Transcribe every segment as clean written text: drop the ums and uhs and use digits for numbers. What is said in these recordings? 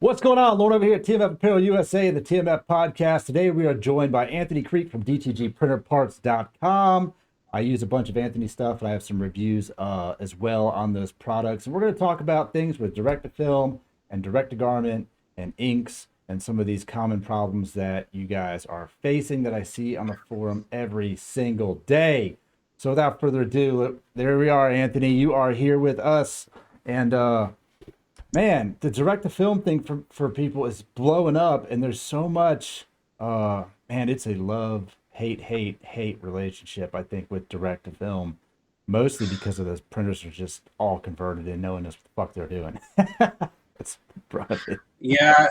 What's going on? Lauren over here at TMF Apparel USA, the TMF podcast. Today we are joined by Anthony Creek from DTG Printer Parts.com. I use a bunch of Anthony stuff, and I have some reviews as well on those products. And we're going to talk about things with direct-to-film and direct-to-garment and inks and some of these common problems that you guys are facing that I see on the forum every single day. So without further ado, there we are, Anthony. You are here with us. And man, the direct-to-film thing for people is blowing up, and there's so much, man, it's a love, hate relationship, I think, with direct-to-film, mostly because of those printers are just all converted and no one knows what the fuck they're doing. It's broad. Yeah,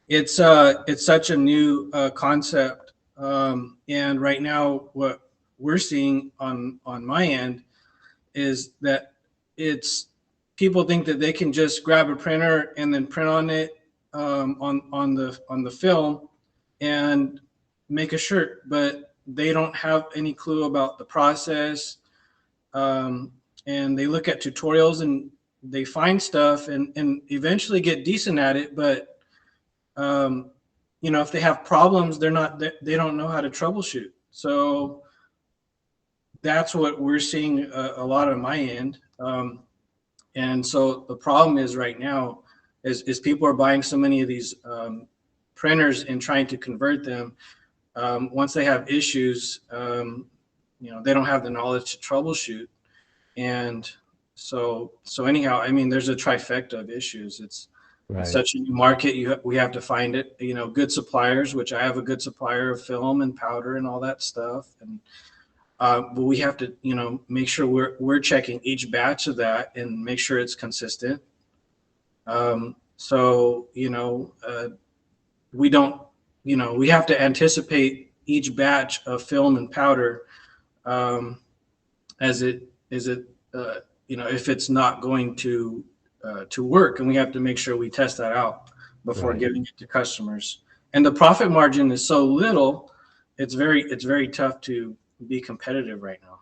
it's such a new concept, and right now what we're seeing on my end is that it's people think that they can just grab a printer and then print on it on the film and make a shirt, but they don't have any clue about the process, and they look at tutorials and they find stuff and eventually get decent at it, but if they have problems, they don't know how to troubleshoot. So that's what we're seeing a lot on my end. And so the problem is right now is people are buying so many of these printers and trying to convert them. Once they have issues, they don't have the knowledge to troubleshoot. And so anyhow, I mean, there's a trifecta of issues. It's such a new market. We have to find it, good suppliers, which I have a good supplier of film and powder and all that stuff. And but we have to, make sure we're checking each batch of that and make sure it's consistent. We don't, we have to anticipate each batch of film and powder if it's not going to work, and we have to make sure we test that out before giving it to customers. And the profit margin is so little, it's very tough to be competitive right now.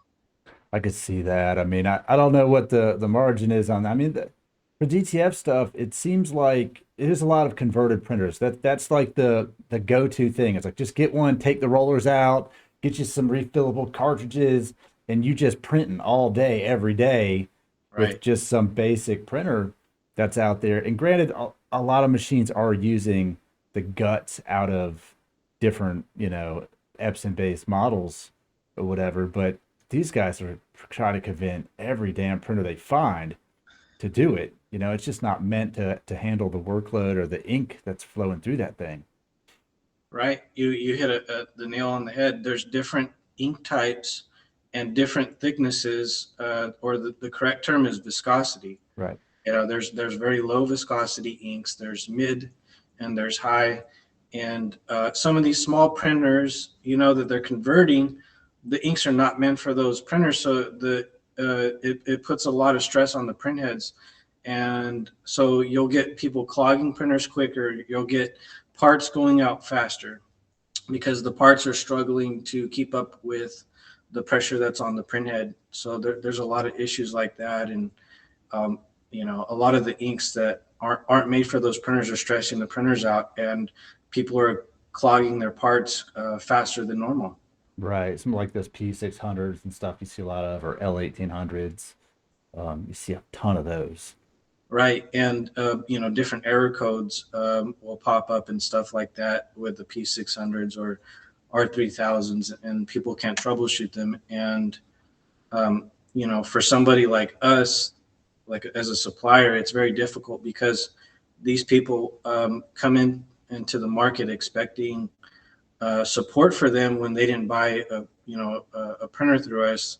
I could see that. I mean, I don't know what the margin is on that. I mean, for DTF stuff, it seems like it is a lot of converted printers. That's like the go-to thing. It's like, just get one, take the rollers out, get you some refillable cartridges, and you just printing all day, every day with just some basic printer that's out there. And granted, a lot of machines are using the guts out of different, Epson-based models or whatever, but these guys are trying to convince every damn printer they find to do it. It's just not meant to handle the workload or the ink that's flowing through that thing. Right. You hit the nail on the head. There's different ink types and different thicknesses, or the correct term is viscosity. Right. There's very low viscosity inks, there's mid, and there's high. And some of these small printers, that they're converting, the inks are not meant for those printers, so it puts a lot of stress on the print heads, and so you'll get people clogging printers quicker. You'll get parts going out faster because the parts are struggling to keep up with the pressure that's on the print head. So there's a lot of issues like that, and a lot of the inks that aren't made for those printers are stressing the printers out, and people are clogging their parts faster than normal. Right, some like those P600s and stuff you see a lot of, or L1800s. You see a ton of those. Right, and different error codes will pop up and stuff like that with the P600s or R3000s, and people can't troubleshoot them. And for somebody like us, like as a supplier, it's very difficult because these people come into the market expecting support for them when they didn't buy a printer through us.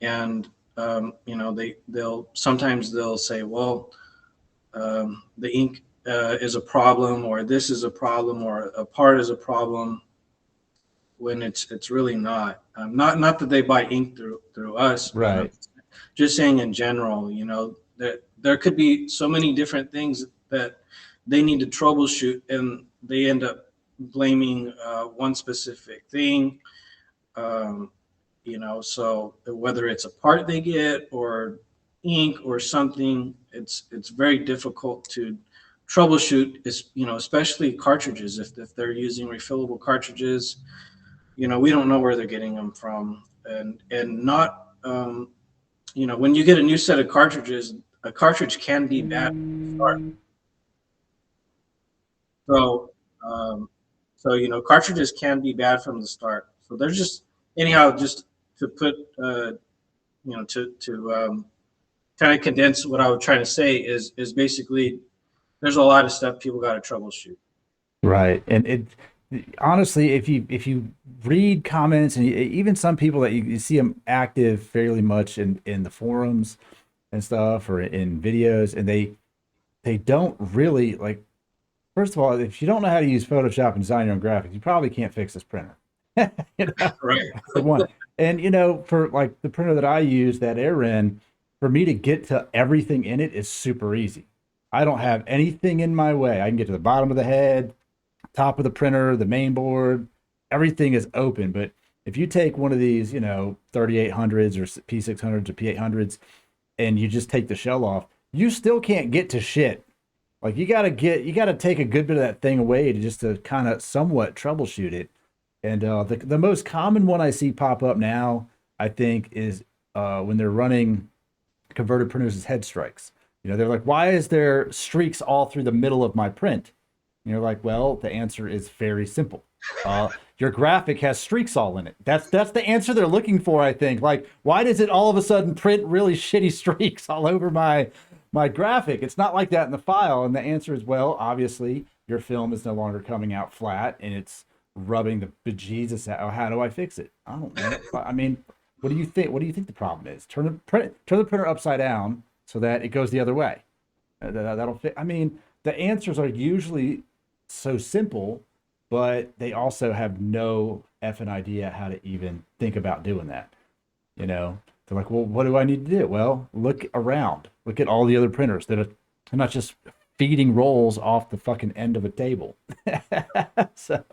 And they'll sometimes say, well, the ink is a problem, or this is a problem, or a part is a problem, when it's really not. Not that they buy ink through us, right? Just saying in general, that there could be so many different things that they need to troubleshoot, and they end up blaming one specific thing. So whether it's a part they get or ink or something, it's very difficult to troubleshoot is, especially cartridges. If they're using refillable cartridges, we don't know where they're getting them from, and not, when you get a new set of cartridges, a cartridge can be bad from the start. So, um, cartridges can be bad from the start. So there's just, anyhow, just to put, to kind of condense what I was trying to say is basically there's a lot of stuff people got to troubleshoot. Right. And it honestly, if you read comments and even some people that you see them active fairly much in the forums and stuff or in videos, and they don't really like. First of all, if you don't know how to use Photoshop and design your own graphics, you probably can't fix this printer. You know, Right. for one. And for like the printer that I use, that AirRen, for me to get to everything in it is super easy. I don't have anything in my way. I can get to the bottom of the head, top of the printer, the main board, everything is open. But if you take one of these, 3800s or P600s or P800s, and you just take the shell off, you still can't get to shit. Like you gotta take a good bit of that thing away to kind of somewhat troubleshoot it. And the most common one I see pop up now, I think, is when they're running converted printers as head strikes. They're like, why is there streaks all through the middle of my print? And you're like, well, the answer is very simple. Your graphic has streaks all in it. That's the answer they're looking for, I think. Like, why does it all of a sudden print really shitty streaks all over my graphic? It's not like that in the file. And the answer is, well, obviously your film is no longer coming out flat and it's rubbing the bejesus out. Oh, how do I fix it? I don't know. I mean, what do you think? What do you think the problem is? Turn the printer upside down so that it goes the other way. That'll fit. I mean, the answers are usually so simple, but they also have no effing idea how to even think about doing that. They're like, well, what do I need to do? Well, look around. Look at all the other printers that are not just feeding rolls off the fucking end of a table. So.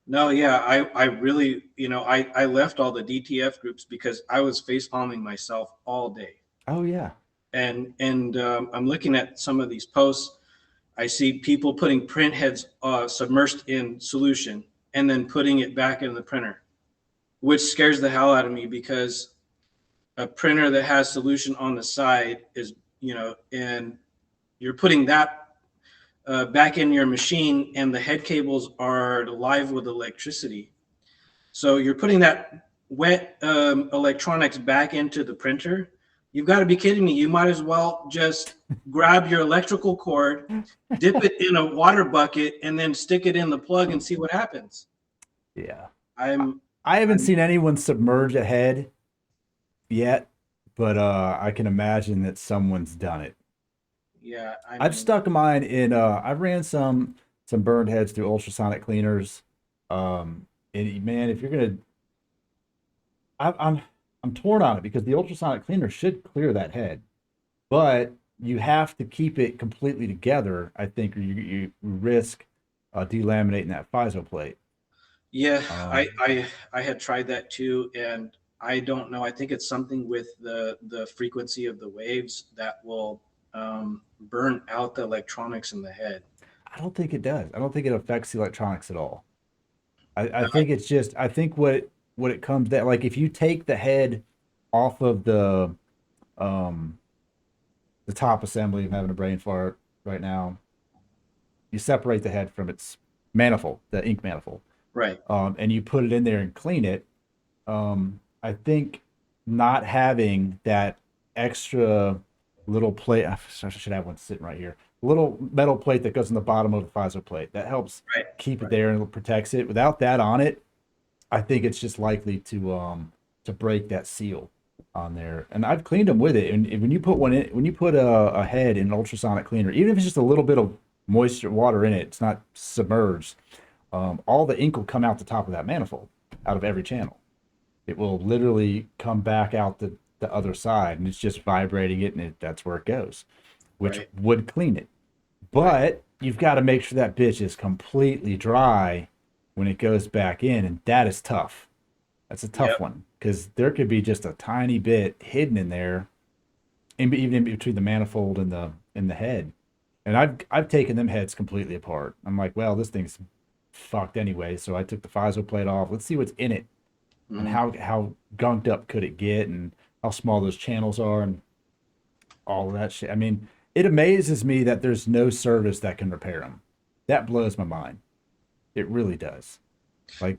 No, yeah, I really, I left all the DTF groups because I was face palming myself all day. Oh yeah. And I'm looking at some of these posts. I see people putting print heads submersed in solution and then putting it back in the printer, which scares the hell out of me because a printer that has solution on the side is, and you're putting that back in your machine and the head cables are live with electricity. So you're putting that wet electronics back into the printer. You've got to be kidding me. You might as well just grab your electrical cord, dip it in a water bucket, and then stick it in the plug and see what happens. Yeah. I haven't seen anyone submerge a head yet, but I can imagine that someone's done it. Yeah. I've stuck mine in I've ran some burned heads through ultrasonic cleaners. And man, if you're gonna I'm torn on it because the ultrasonic cleaner should clear that head, but you have to keep it completely together, I think, or you risk delaminating that FISCAL plate. Yeah, I had tried that too, and I don't know. I think it's something with the frequency of the waves that will burn out the electronics in the head. I don't think it does. I don't think it affects the electronics at all. I think it's just what it comes down, like if you take the head off of um the top assembly. I'm having a brain fart right now. You separate the head from its manifold, the ink manifold, Right. and you put it in there and clean it. I think not having that extra little plate, I should have one sitting right here, little metal plate that goes in the bottom of the FISCAL plate, that helps Right. keep it there and it protects it. Without that on it, I think it's just likely to break that seal on there. And I've cleaned them with it. And when you put one in, when you put a head in an ultrasonic cleaner, even if it's just a little bit of moisture, water in it, it's not submerged. All the ink will come out the top of that manifold, out of every channel. It will literally come back out the other side, and it's just vibrating it, and that's where it goes, which Right. would clean it. But you've got to make sure that bitch is completely dry when it goes back in, and that is tough. That's a tough Yep. one because there could be just a tiny bit hidden in there, even in between the manifold and the head. And I've taken them heads completely apart. I'm like, well, this thing's fucked anyway. So I took the FISO plate off. Let's see what's in it and Mm. how gunked up could it get and how small those channels are and all of that shit. I mean, it amazes me that there's no service that can repair them. That blows my mind. It really does. Like,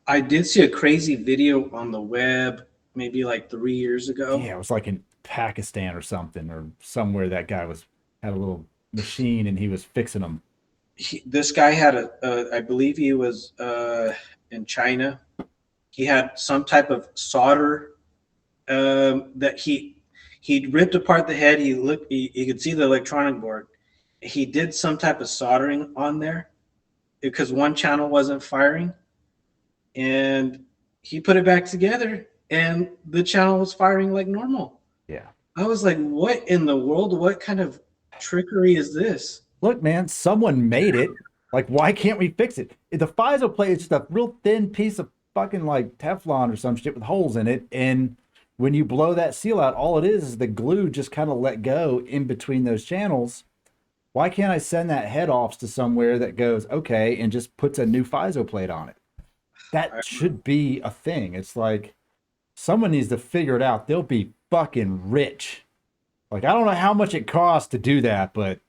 I did see a crazy video on the web maybe like 3 years ago. yeah, it was like in Pakistan or something or somewhere that guy was had a little machine and he was fixing them. This guy had I believe he was in China. He had some type of solder that he ripped apart the head. He looked. He could see the electronic board. He did some type of soldering on there because one channel wasn't firing, and he put it back together, and the channel was firing like normal. Yeah. I was like, "What in the world? What kind of trickery is this?" Look, man, someone made it. Like, why can't we fix it? The FISO plate is just a real thin piece of fucking like Teflon or some shit with holes in it. And when you blow that seal out, all it is the glue just kind of let go in between those channels. Why can't I send that head off to somewhere that goes, okay, and just puts a new FISO plate on it? That should be a thing. It's like someone needs to figure it out. They'll be fucking rich. Like, I don't know how much it costs to do that, but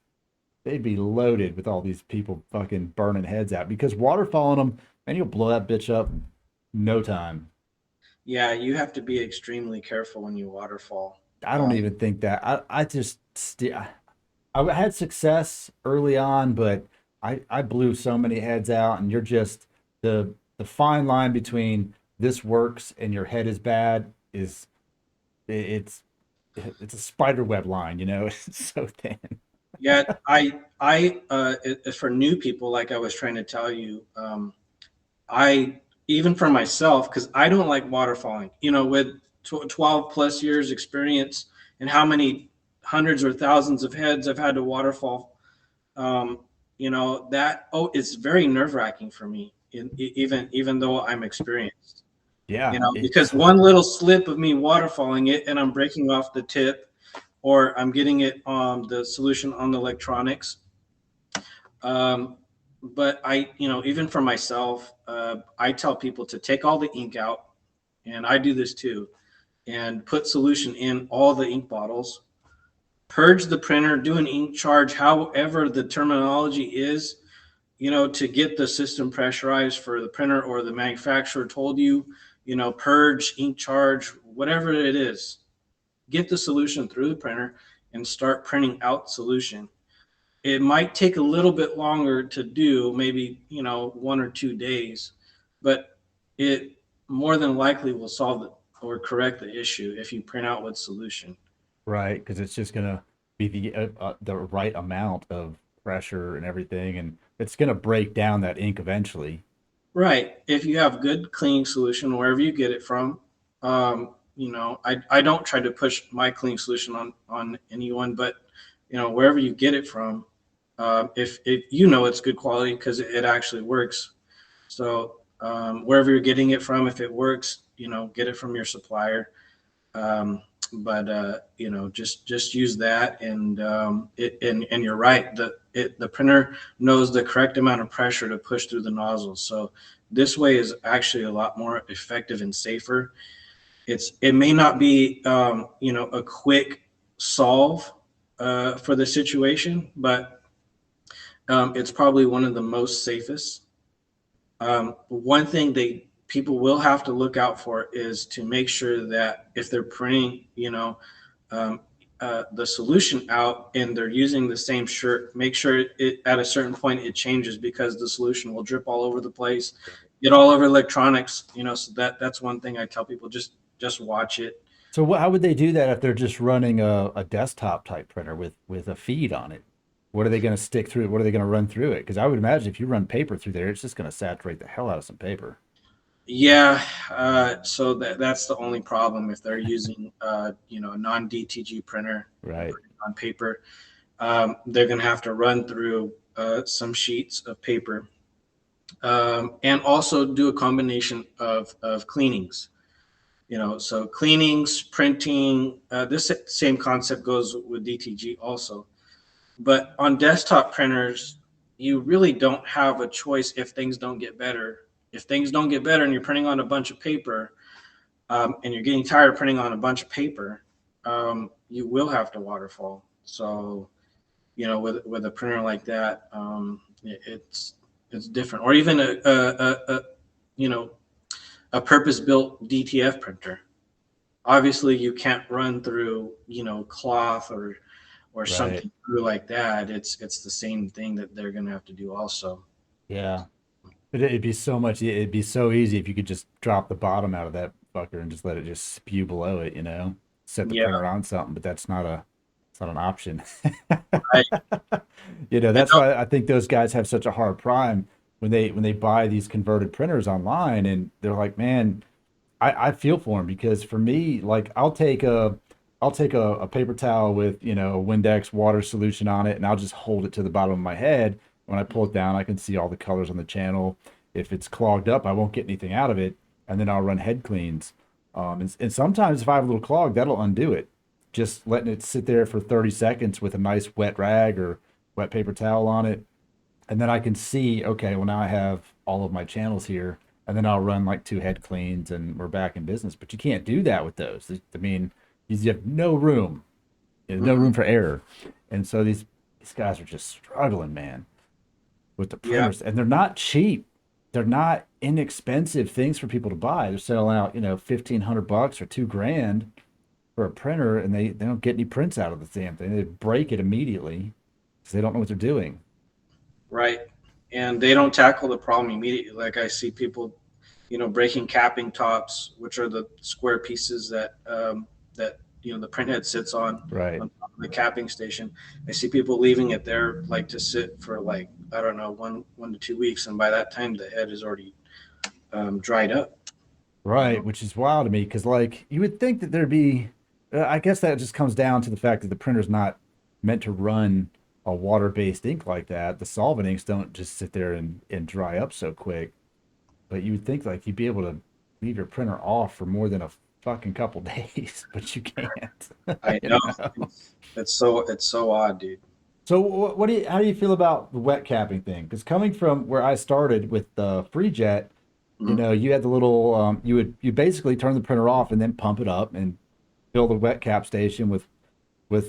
they'd be loaded with all these people fucking burning heads out because waterfall on them, and you'll blow that bitch up in no time. Yeah, you have to be extremely careful when you waterfall. I don't even think that. I just, I had success early on, but I blew so many heads out, and you're just the fine line between this works and your head is bad is it's it's a spider web line, you know. It's so thin. Yeah, for new people, like I was trying to tell you, I even for myself, because I don't like waterfalling. You know, with 12 plus years experience and how many hundreds or thousands of heads I've had to waterfall, um, it's very nerve wracking for me. Even though I'm experienced, Yeah, because one little slip of me waterfalling it and I'm breaking off the tip, or I'm getting it the solution on the electronics. But even for myself, I tell people to take all the ink out, and I do this too, and put solution in all the ink bottles, purge the printer, do an ink charge, however the terminology is, to get the system pressurized for the printer, or the manufacturer told you, purge, ink charge, whatever it is, get the solution through the printer and start printing out solution. It might take a little bit longer to do, maybe 1 or 2 days, but it more than likely will solve it or correct the issue if you print out with solution. right, because it's just gonna be the right amount of pressure and everything, and it's gonna break down that ink eventually. Right. If you have good cleaning solution wherever you get it from, I don't try to push my cleaning solution on anyone, but wherever you get it from, if it's good quality because it actually works. So wherever you're getting it from, if it works, get it from your supplier. But just use that, and and you're right. The printer knows the correct amount of pressure to push through the nozzle. So this way is actually a lot more effective and safer. It may not be a quick solve for the situation, but it's probably one of the most safest. One thing people will have to look out for is to make sure that if they're printing, um, the solution out and they're using the same shirt, make sure it at a certain point it changes, because the solution will drip all over the place, get all over electronics. So that's one thing I tell people: just watch it. So how would they do that if they're just running a desktop type printer with a feed on it? What are they going to stick through? What are they going to run through it? Because I would imagine if you run paper through there, it's just going to saturate the hell out of some paper. Yeah, so that's the only problem if they're using a non-DTG printer Right. on paper. They're going to have to run through some sheets of paper, and also do a combination of cleanings. So cleanings, printing. This same concept goes with DTG also. But on desktop printers, you really don't have a choice if things don't get better. If things don't get better and you're printing on a bunch of paper, and you're getting tired of printing on a bunch of paper, you will have to waterfall. So, with a printer like that, it's different. Or even a purpose-built DTF printer. Obviously, you can't run through cloth or Right. something through like that. It's the same thing that they're going to have to do also. Yeah. But it'd be so easy if you could just drop the bottom out of that fucker and just let it just spew below it, set the Yeah, printer on something, but it's not an option. I, I That's why I think those guys have such a hard prime when they buy these converted printers online, and they're like, man, I feel for them, because for me, like, I'll take a paper towel with, a Windex water solution on it, and I'll just hold it to the bottom of my head. When I pull it down, I can see all the colors on the channel. If it's clogged up, I won't get anything out of it, and then I'll run head cleans. And sometimes if I have a little clog, that'll undo it. Just letting it sit there for 30 seconds with a nice wet rag or wet paper towel on it, and then I can see, okay, well, now I have all of my channels here, and then I'll run like 2 head cleans and we're back in business. But you can't do that with those. I mean, you have no room, no room for error. And so these guys are just struggling, man, with the yeah, printers, and they're not cheap. They're not inexpensive things for people to buy. They're selling out, $1,500 or $2,000 for a printer, and they don't get any prints out of the damn thing. They break it immediately because they don't know what they're doing. right. And they don't tackle the problem immediately. Like I see people, breaking capping tops, which are the square pieces that the printhead sits Right. on top of the capping station. I see people leaving it there like to sit for like, I don't know, 1 to 2 weeks, and by that time the head is already dried up. Right, which is wild to me, because like you would think that there'd be, I guess that just comes down to the fact that the printer's not meant to run a water-based ink like that. The solvent inks don't just sit there and dry up so quick. But you would think like you'd be able to leave your printer off for more than a fucking couple days, but you can't. I You know. know? It's so odd, dude. So how do you feel about the wet capping thing? Because coming from where I started with the FreeJet, Mhm. you had the little you basically turn the printer off and then pump it up and fill the wet cap station with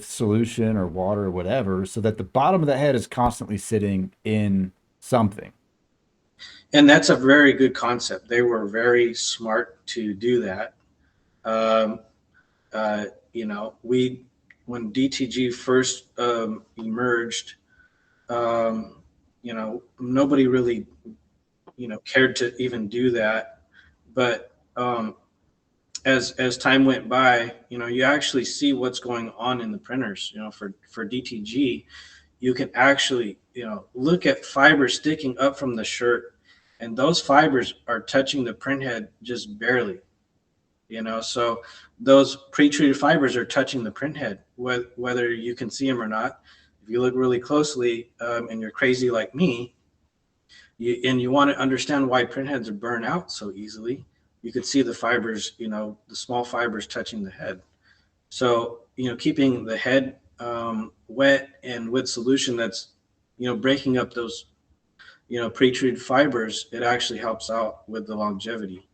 solution or water or whatever, so that the bottom of the head is constantly sitting in something. And that's a very good concept. They were very smart to do that. Um, we when DTG first emerged, nobody really cared to even do that. But as time went by, you actually see what's going on in the printers. For DTG, you can actually look at fibers sticking up from the shirt, and those fibers are touching the printhead just barely. So those pre-treated fibers are touching the printhead, whether you can see them or not. If you look really closely, and you're crazy like me, you want to understand why printheads are burned out so easily, you could see the fibers, the small fibers touching the head. So, keeping the head wet and with solution that's, breaking up those, pre-treated fibers, it actually helps out with the longevity.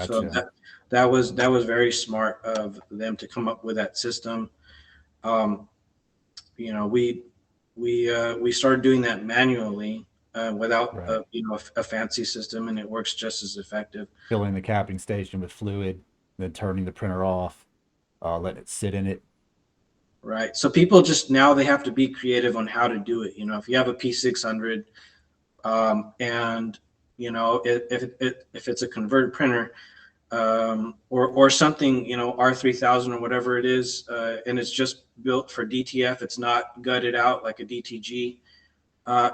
So Gotcha. that was very smart of them to come up with that system. Um, we started doing that manually, without Right. a fancy system, and it works just as effective. Filling the capping station with fluid, then turning the printer off, letting it sit in it. Right. So people just now they have to be creative on how to do it. If you have a P600, and if it's a converted printer, or something, R3000 or whatever it is, and it's just built for DTF, it's not gutted out like a DTG.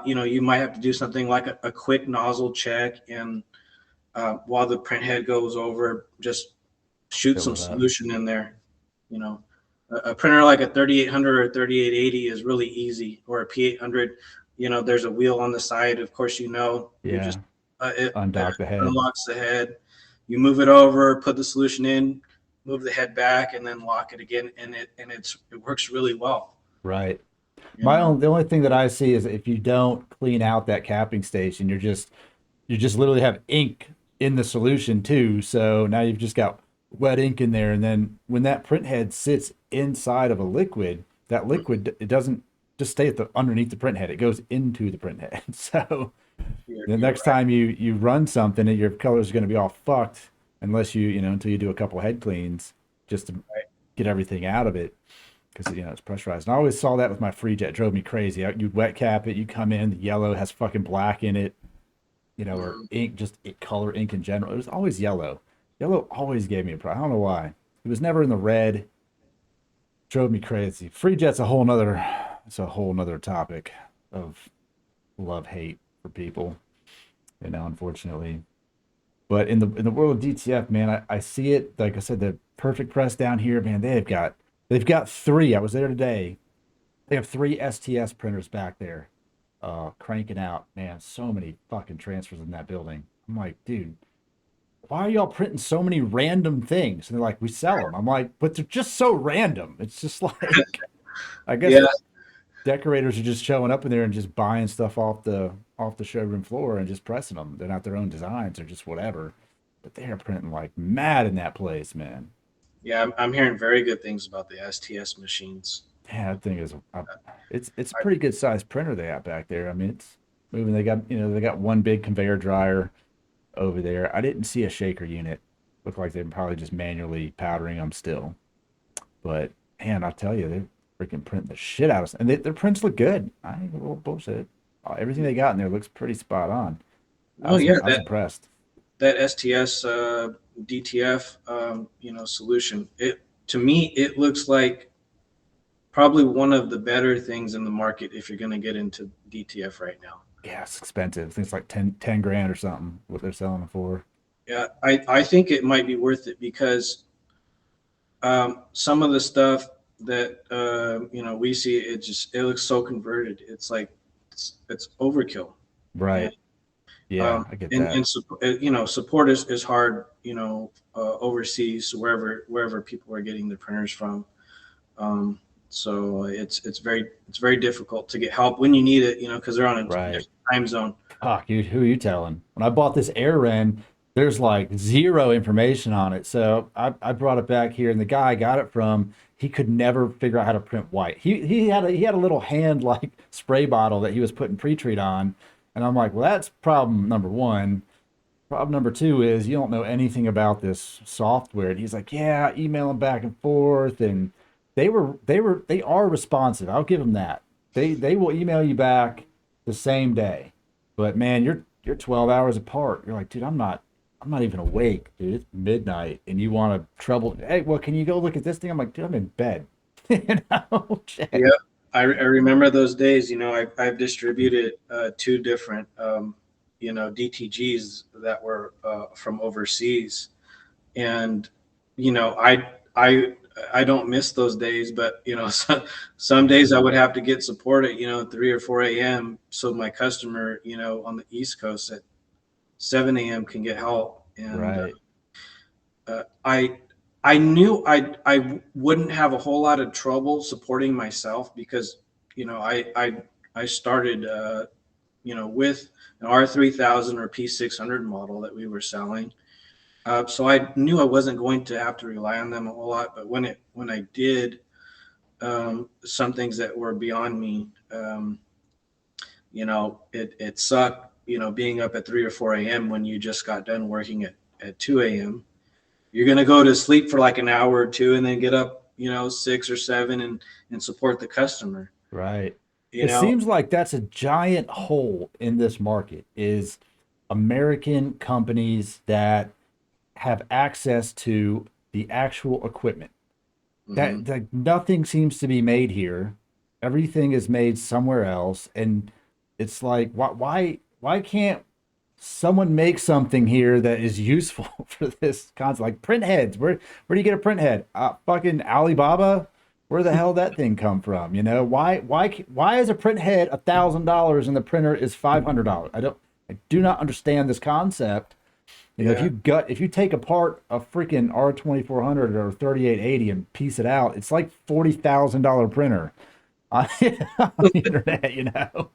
You might have to do something like a quick nozzle check, and while the print head goes over, just shoot Fill some it up. solution in there. You know, a printer like a 3800 or 3880 is really easy, or a P800. There's a wheel on the side. Of course, you just Yeah. it Undock the head. unlocks the head. You move it over, put the solution in, move the head back, and then lock it again, and it works really well. Right. you know. The only thing that I see is if you don't clean out that capping station, you just literally have ink in the solution too. So now you've just got wet ink in there, and then when that print head sits inside of a liquid, that liquid, it doesn't just stay underneath the print head; it goes into the print head. So the You're next time you run something, your color is going to be all fucked unless until you do a couple head cleans just to right. get everything out of it, because it's pressurized. And I always saw that with my free jet. It drove me crazy. You wet cap it, you come in, the yellow has fucking black in it, or ink, just color ink in general. It was always yellow. Yellow always gave me a problem. I don't know why. It was never in the red. Drove me crazy. Free jet's it's a whole nother topic of love hate for people, unfortunately. But in the world of DTF, man, I see it. Like I said, the perfect press down here, man, they've got three. I was there today. They have three STS printers back there, cranking out. Man, so many fucking transfers in that building. I'm like, dude, why are y'all printing so many random things? And they're like, we sell them. I'm like, but they're just so random. It's just like, I guess Yeah, decorators are just showing up in there and just buying stuff off the showroom floor and just pressing them. They're not their own designs or just whatever. But they are printing like mad in that place, man. yeah. I'm hearing very good things about the STS machines. Yeah, that thing is it's a pretty good sized printer they have back there. I mean, it's moving. They got one big conveyor dryer over there. I didn't see a shaker unit. Looked like they're probably just manually powdering them still. But man, I tell you, they're freaking printing the shit out of us, and their prints look good. I ain't a little bullshit. Everything they got in there looks pretty spot on. Oh yeah, I was impressed. that STS DTF solution. It to me it looks like probably one of the better things in the market if you're going to get into DTF right now. Yeah, it's expensive. I think it's like 10 grand or something what they're selling it for. Yeah, I think it might be worth it because some of the stuff that we see, it looks so converted. It's like it's overkill. And, Right. Yeah, I get that. support is hard. Overseas, wherever people are getting their printers from. So it's very difficult to get help when you need it. Because they're on a Right. different time zone. Fuck, dude, who are you telling? When I bought this air ren, there's like zero information on it. So I brought it back here, and the guy I got it from, he could never figure out how to print white. He had a little hand like spray bottle that he was putting pretreat on, and I'm like, well, that's problem number one. Problem number two is you don't know anything about this software. And he's like, yeah, email them back and forth, and they are responsive. I'll give them that. They will email you back the same day. But man, you're 12 hours apart. You're like, dude, I'm not even awake, dude. It's midnight, and you want to trouble. Hey, well, can you go look at this thing? I'm like, dude, I'm in bed. Shit. Yeah, I remember those days. I've distributed two different DTGs that were from overseas, and I don't miss those days, but some days I would have to get support at 3 or 4 a.m. so my customer on the East Coast at 7 a.m. can get help. And Right. I knew I wouldn't have a whole lot of trouble supporting myself because I started with an R3000 or P600 model that we were selling. So I knew I wasn't going to have to rely on them a whole lot. But when I did, some things that were beyond me, it sucked. Being up at 3 or 4 a.m. when you just got done working at 2 a.m. You're gonna go to sleep for like an hour or two and then get up, 6 or 7 and support the customer. Right. You It know, seems like that's a giant hole in this market is American companies that have access to the actual equipment. mhm. That nothing seems to be made here. Everything is made somewhere else, and it's like why can't someone make something here that is useful for this concept? Like print heads. Where do you get a print head? Fucking Alibaba. Where the hell that thing come from? Why is a print head $1,000 and the printer is $500? I do not understand this concept. Yeah. If you take apart a freaking R2400 or 3880 and piece it out, it's like $40,000 printer. on the internet, you know.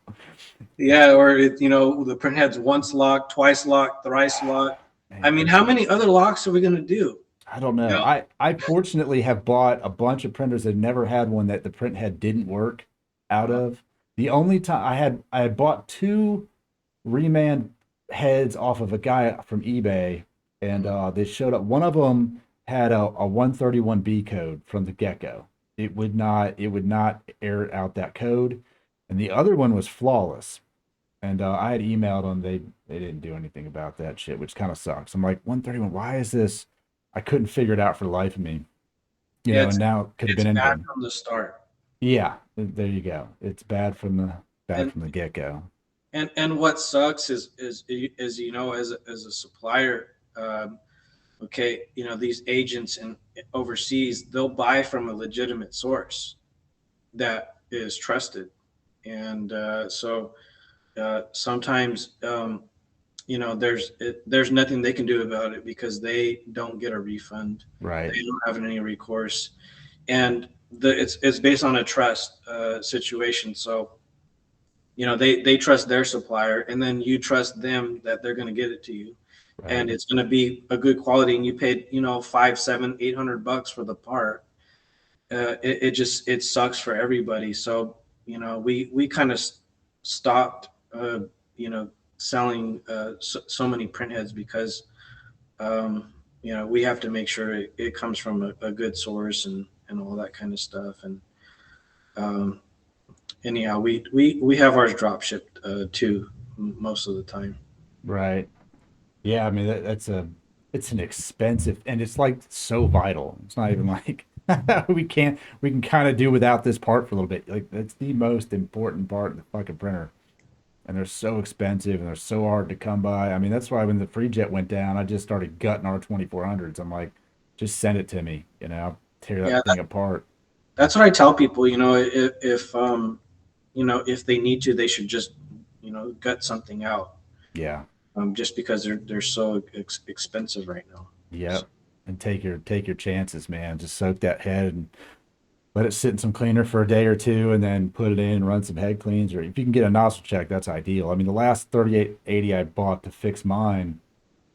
Yeah, or the print head's once locked, twice locked, thrice locked. I mean, Man, how many other locks are we gonna do? I don't You know. know? I fortunately have bought a bunch of printers that never had one that the print head didn't work out of. The only time I had bought two reman heads off of a guy from eBay, and they showed up. One of them had a 131B code from the get-go. It would not air out that code, and the other one was flawless. And I had emailed them. They didn't do anything about that shit, which kind of sucks. I'm like 131. Why is this? I couldn't figure it out for the life of me. You Yeah, know, and now it could have it's been bad anything. from the start. Yeah, there you go. It's bad And from the get go. and what sucks is as a supplier, okay, these agents in overseas, they'll buy from a legitimate source that is trusted, and sometimes there's nothing they can do about it because they don't get a refund. Right. They don't have any recourse, and it's based on a trust situation. So they trust their supplier, and then you trust them that they're going to get it to you, Right. and it's going to be a good quality. And you paid five, seven, $800 for the part. It sucks for everybody. So we kind of stopped selling so many print heads because we have to make sure it comes from a good source and all that kind of stuff. And um, anyhow, we have ours drop shipped too most of the time. Right. Yeah, I mean it's an expensive, and it's like so vital. It's not even like we can kind of do without this part for a little bit. Like it's the most important part of the fucking printer. And they're so expensive and they're so hard to come by. I mean, that's why when the free jet went down, I just started gutting our 2400s. I'm like, just send it to me, I'll tear that Yeah, thing apart. that's what I tell people. If they need to, they should just gut something out. Yeah. Just because they're so expensive right now. So, Yep. And take your chances, man. Just soak that head and let it sit in some cleaner for a day or two, and then put it in and run some head cleans. Or if you can get a nozzle check, that's ideal. I mean, the last 3880 I bought to fix mine,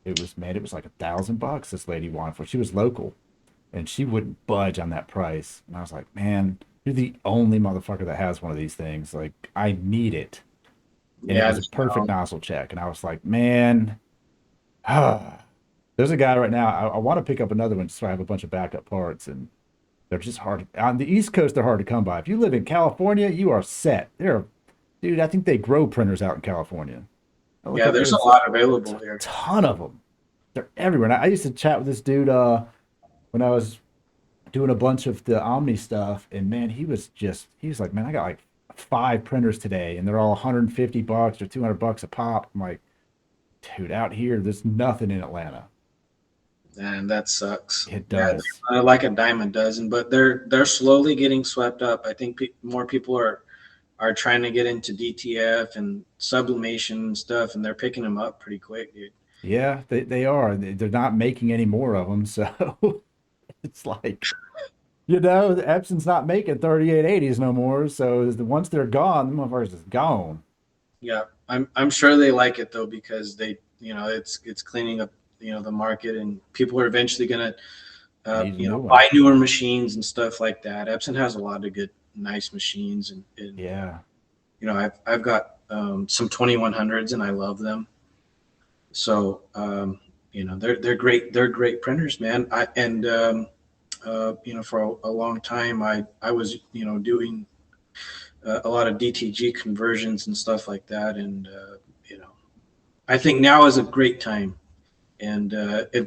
it was like $1,000 this lady wanted for. She was local, and she wouldn't budge on that price. And I was like, man, you're the only motherfucker that has one of these things. Like, I need it. And it yeah, was a perfect nozzle check. And I was like, man, there's a guy right now. I want to pick up another one so I have a bunch of backup parts, and they're just hard. On the East Coast, they're hard to come by. If you live in California, you are set. Dude, I think they grow printers out in California. I look yeah. up there, There's a it's lot a available here. ton of them. They're everywhere. And I used to chat with this dude when I was doing a bunch of the Omni stuff, and man, he was like, man, I got like 5 printers today, and they're all $150 or $200 a pop. I'm like, dude, out here, there's nothing in Atlanta. And that sucks. It Yeah, does. like a dime a dozen, but they're slowly getting swept up. I think more people are trying to get into DTF and sublimation and stuff, and they're picking them up pretty quick, dude. Yeah, they are. They're not making any more of them, so it's like, the Epson's not making 3880s no more. So once they're gone, the motherfuckers is gone. Yeah, I'm sure they like it though because it's cleaning up the market, and people are eventually gonna Need a new one. buy newer machines and stuff like that. Epson has a lot of good nice machines, and Yeah. I've got some 2100s and I love them. So they're great. They're great printers, man. For a long time I was doing a lot of DTG conversions and stuff like that, and I think now is a great time, and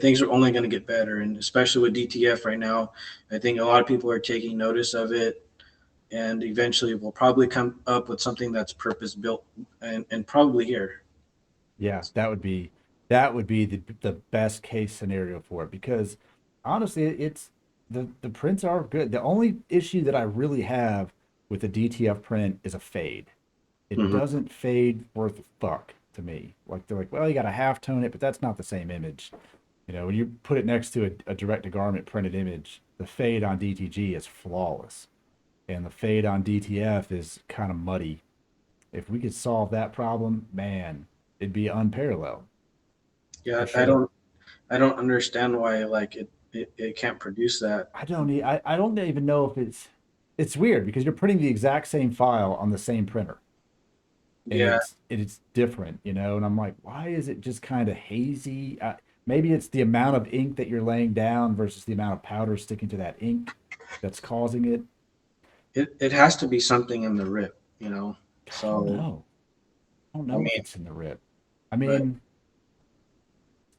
things are only going to get better, and especially with DTF right now, I think a lot of people are taking notice of it, and eventually we'll probably come up with something that's purpose built and probably here. Yeah, that would be the best case scenario for it, because honestly, it's the prints are good. The only issue that I really have with the DTF print is a fade. It Mhm. doesn't fade worth a fuck to me. Like they're like, well, you got to half tone it, but that's not the same image. When you put it next to a direct to garment printed image, the fade on DTG is flawless. and the fade on DTF is kind of muddy. If we could solve that problem, man, it'd be unparalleled. Yeah, I should have. I don't understand why like it can't produce that. I don't even know if it's weird because you're printing the exact same file on the same printer, and Yeah, it's different, and I'm like, why is it just kind of hazy? Maybe it's the amount of ink that you're laying down versus the amount of powder sticking to that ink that's causing it. it has to be something in the rip, you know. I don't So know. I don't I know if mean, it's in the rip. I but mean,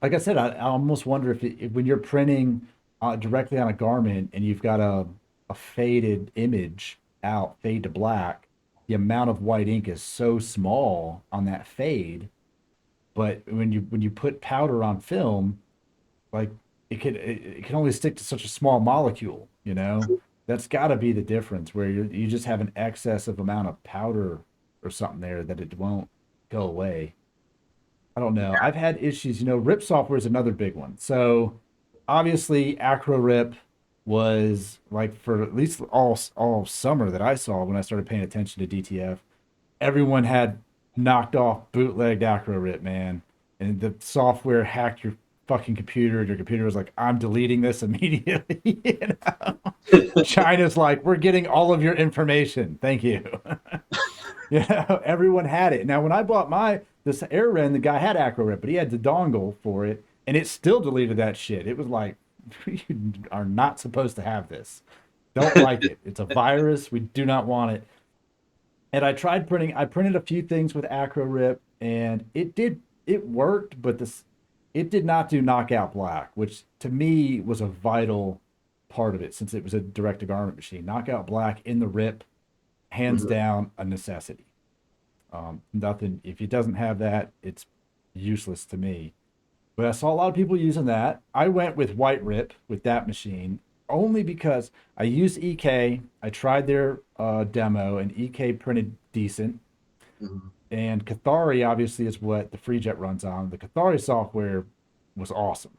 like I said, I almost wonder if when you're printing directly on a garment and you've got a faded image out, fade to black, the amount of white ink is so small on that fade. But when you put powder on film, like it can only stick to such a small molecule, you know? That's got to be the difference where you just have an excessive amount of powder or something there that it won't go away. I don't know. I've had issues, RIP software is another big one. So obviously Acro Rip was like for at least all summer that I saw when I started paying attention to DTF, everyone had knocked off bootlegged Acro Rip, man. And the software hacked your fucking computer. Your computer was like, I'm deleting this immediately. China's like, we're getting all of your information. Thank you. Everyone had it. Now, when I bought this AirRen, the guy had AcroRip, but he had the dongle for it, and it still deleted that shit. It was like, you are not supposed to have this. Don't like it. It's a virus. We do not want it. And I tried printing. I printed a few things with AcroRip, and it worked, but it did not do knockout black, which to me was a vital part of it since it was a direct to garment machine. Knockout black in the rip, hands mhm. down, a necessity. Nothing, if it doesn't have that, it's useless to me. But I saw a lot of people using that. I went with White Rip with that machine only because I used EK. I tried their demo, and EK printed decent. Mhm. And Cathari obviously is what the FreeJet runs on. The Cathari software was awesome.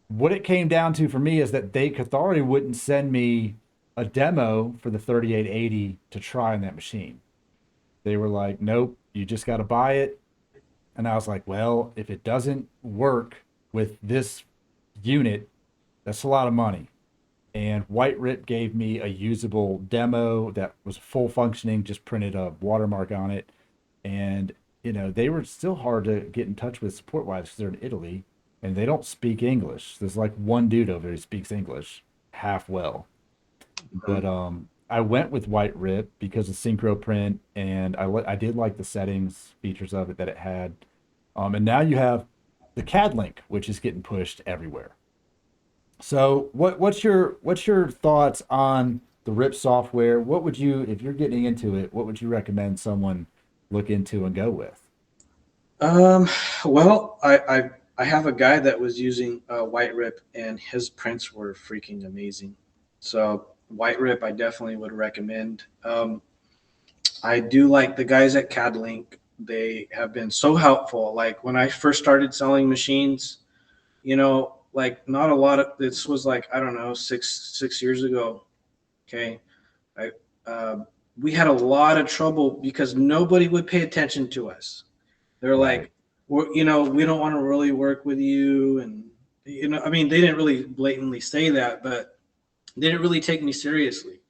What it came down to for me is that Cathari wouldn't send me a demo for the 3880 to try on that machine. They were like, nope, you just got to buy it. And I was like, well, if it doesn't work with this unit, that's a lot of money. And White Rip gave me a usable demo that was full functioning, just printed a watermark on it. And, they were still hard to get in touch with support wise because they're in Italy and they don't speak English. There's like one dude over there who speaks English half well. But I went with White Rip because of synchro print, and I did like the settings features of it that it had. And now you have the CAD link, which is getting pushed everywhere. So what's your thoughts on the Rip software? What would you, if you're getting into it, what would you recommend someone look into and go with? Um, well, I have a guy that was using White Rip, and his prints were freaking amazing. So White Rip, I definitely would recommend. I do like the guys at CADLink. They have been so helpful. Like when I first started selling machines, like not a lot of this was like I don't know 6 years ago. Okay, I we had a lot of trouble because nobody would pay attention to us. They're Right. like, we don't want to really work with you, and I mean, they didn't really blatantly say that, but they didn't really take me seriously.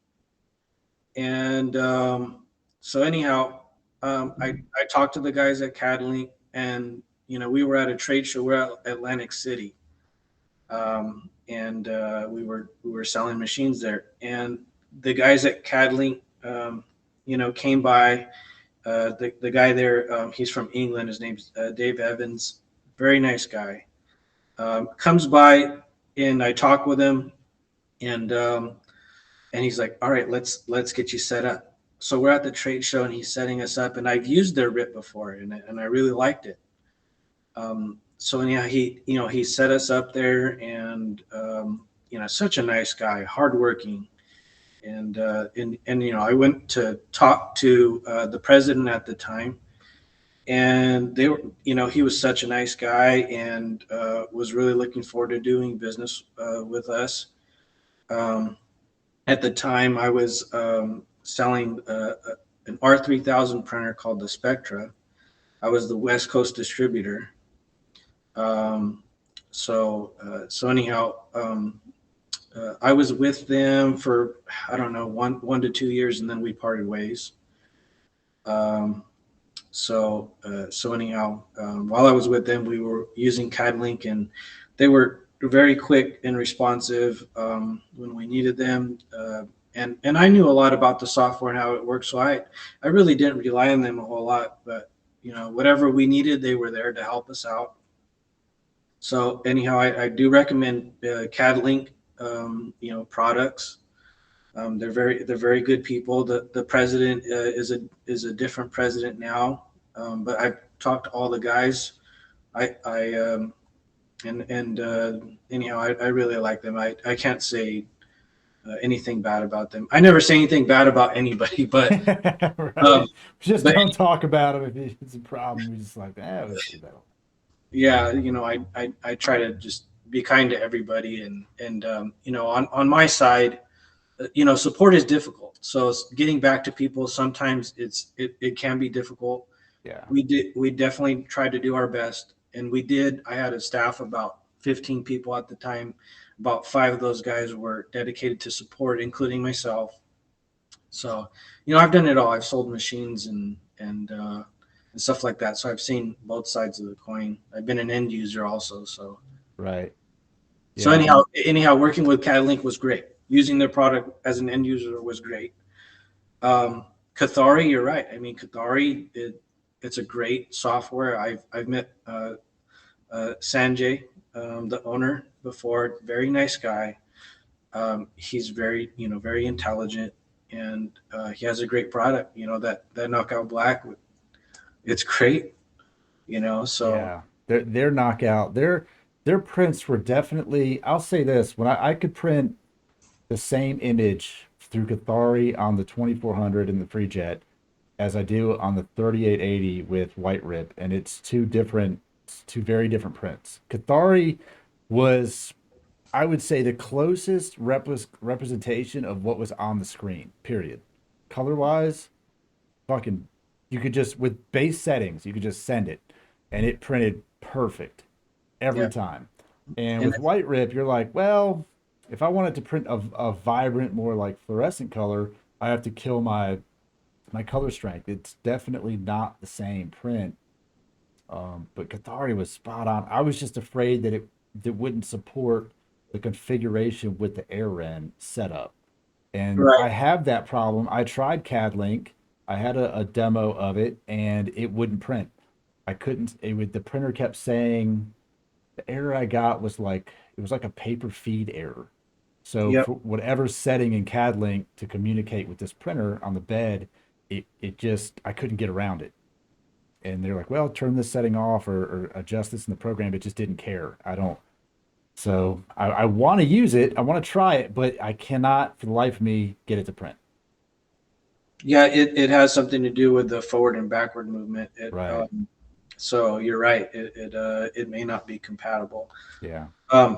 And so anyhow, I talked to the guys at Catalink, and we were at a trade show. We're at Atlantic City, and we were selling machines there. And the guys at Catalink, came by. The guy there, he's from England. His name's Dave Evans. Very nice guy. Comes by, and I talk with him, and he's like, "All right, let's get you set up." So we're at the trade show, and he's setting us up. And I've used their RIP before, and I really liked it. So anyhow, he set us up there, and such a nice guy, hardworking. And I went to talk to the president at the time, and they were, he was such a nice guy, and was really looking forward to doing business with us. Um, At the time, I was selling an R3000 printer called the Spectra. I was the West Coast distributor. Um, so anyhow, I was with them for, I don't know, 1 to 2 years, and then we parted ways. Um, so anyhow, while I was with them, we were using CADLink, and they were very quick and responsive when we needed them. And I knew a lot about the software and how it works, so I really didn't rely on them a whole lot. But whatever we needed, they were there to help us out. So anyhow, I do recommend CADLink, products. They're very good people. The president is a different president now, but I've talked to all the guys. I and anyhow, I really like them. I can't say anything bad about them. I never say anything bad about anybody, but um, Right. Just but don't talk about it if it's a problem. We just like, let's do that. yeah, I try to just be kind to everybody, and on my side, support is difficult. So getting back to people, sometimes it can be difficult. Yeah. We definitely tried to do our best, and we did. I had a staff about 15 people at the time. About 5 of those guys were dedicated to support, including myself. So I've done it all. I've sold machines and stuff like that. So I've seen both sides of the coin. I've been an end user also. So Right. so Yeah. anyhow, working with CADLink was great. Using their product as an end user was great. Cathari, you're right. I mean, Cathari, it's a great software. I've met Sanjay, the owner, before. Very nice guy. He's very intelligent, and he has a great product. That Knockout Black, it's great. So Yeah. Their knockout, their prints were definitely, I'll say this, when I could print the same image through Cathari on the 2400 and the FreeJet as I do on the 3880 with White Rip, and it's two very different prints. Cathari was, I would say, the closest representation of what was on the screen, period. Color wise, fucking, you could just, with base settings, you could just send it and it printed perfect every yeah, time. And and with White Rip, you're like, well, if I wanted to print a vibrant, more like fluorescent color, I have to kill my color strength. It's definitely not the same print. But Cathari was spot on. I was just afraid that it wouldn't support the configuration with the AirRen setup. And right, I have that problem. I tried CADLink. I had a demo of it and it wouldn't print. I couldn't, the printer kept saying the error I got was like, it was like a paper feed error. So yep, for whatever setting in CADLink to communicate with this printer on the bed, it just, I couldn't get around it. And they're like, well, turn this setting off or adjust this in the program. It just didn't care. I don't. So I want to use it. I want to try it, but I cannot for the life of me get it to print. yeah. It has something to do with the forward and backward movement. Right. So you're right. It may not be compatible. Yeah. A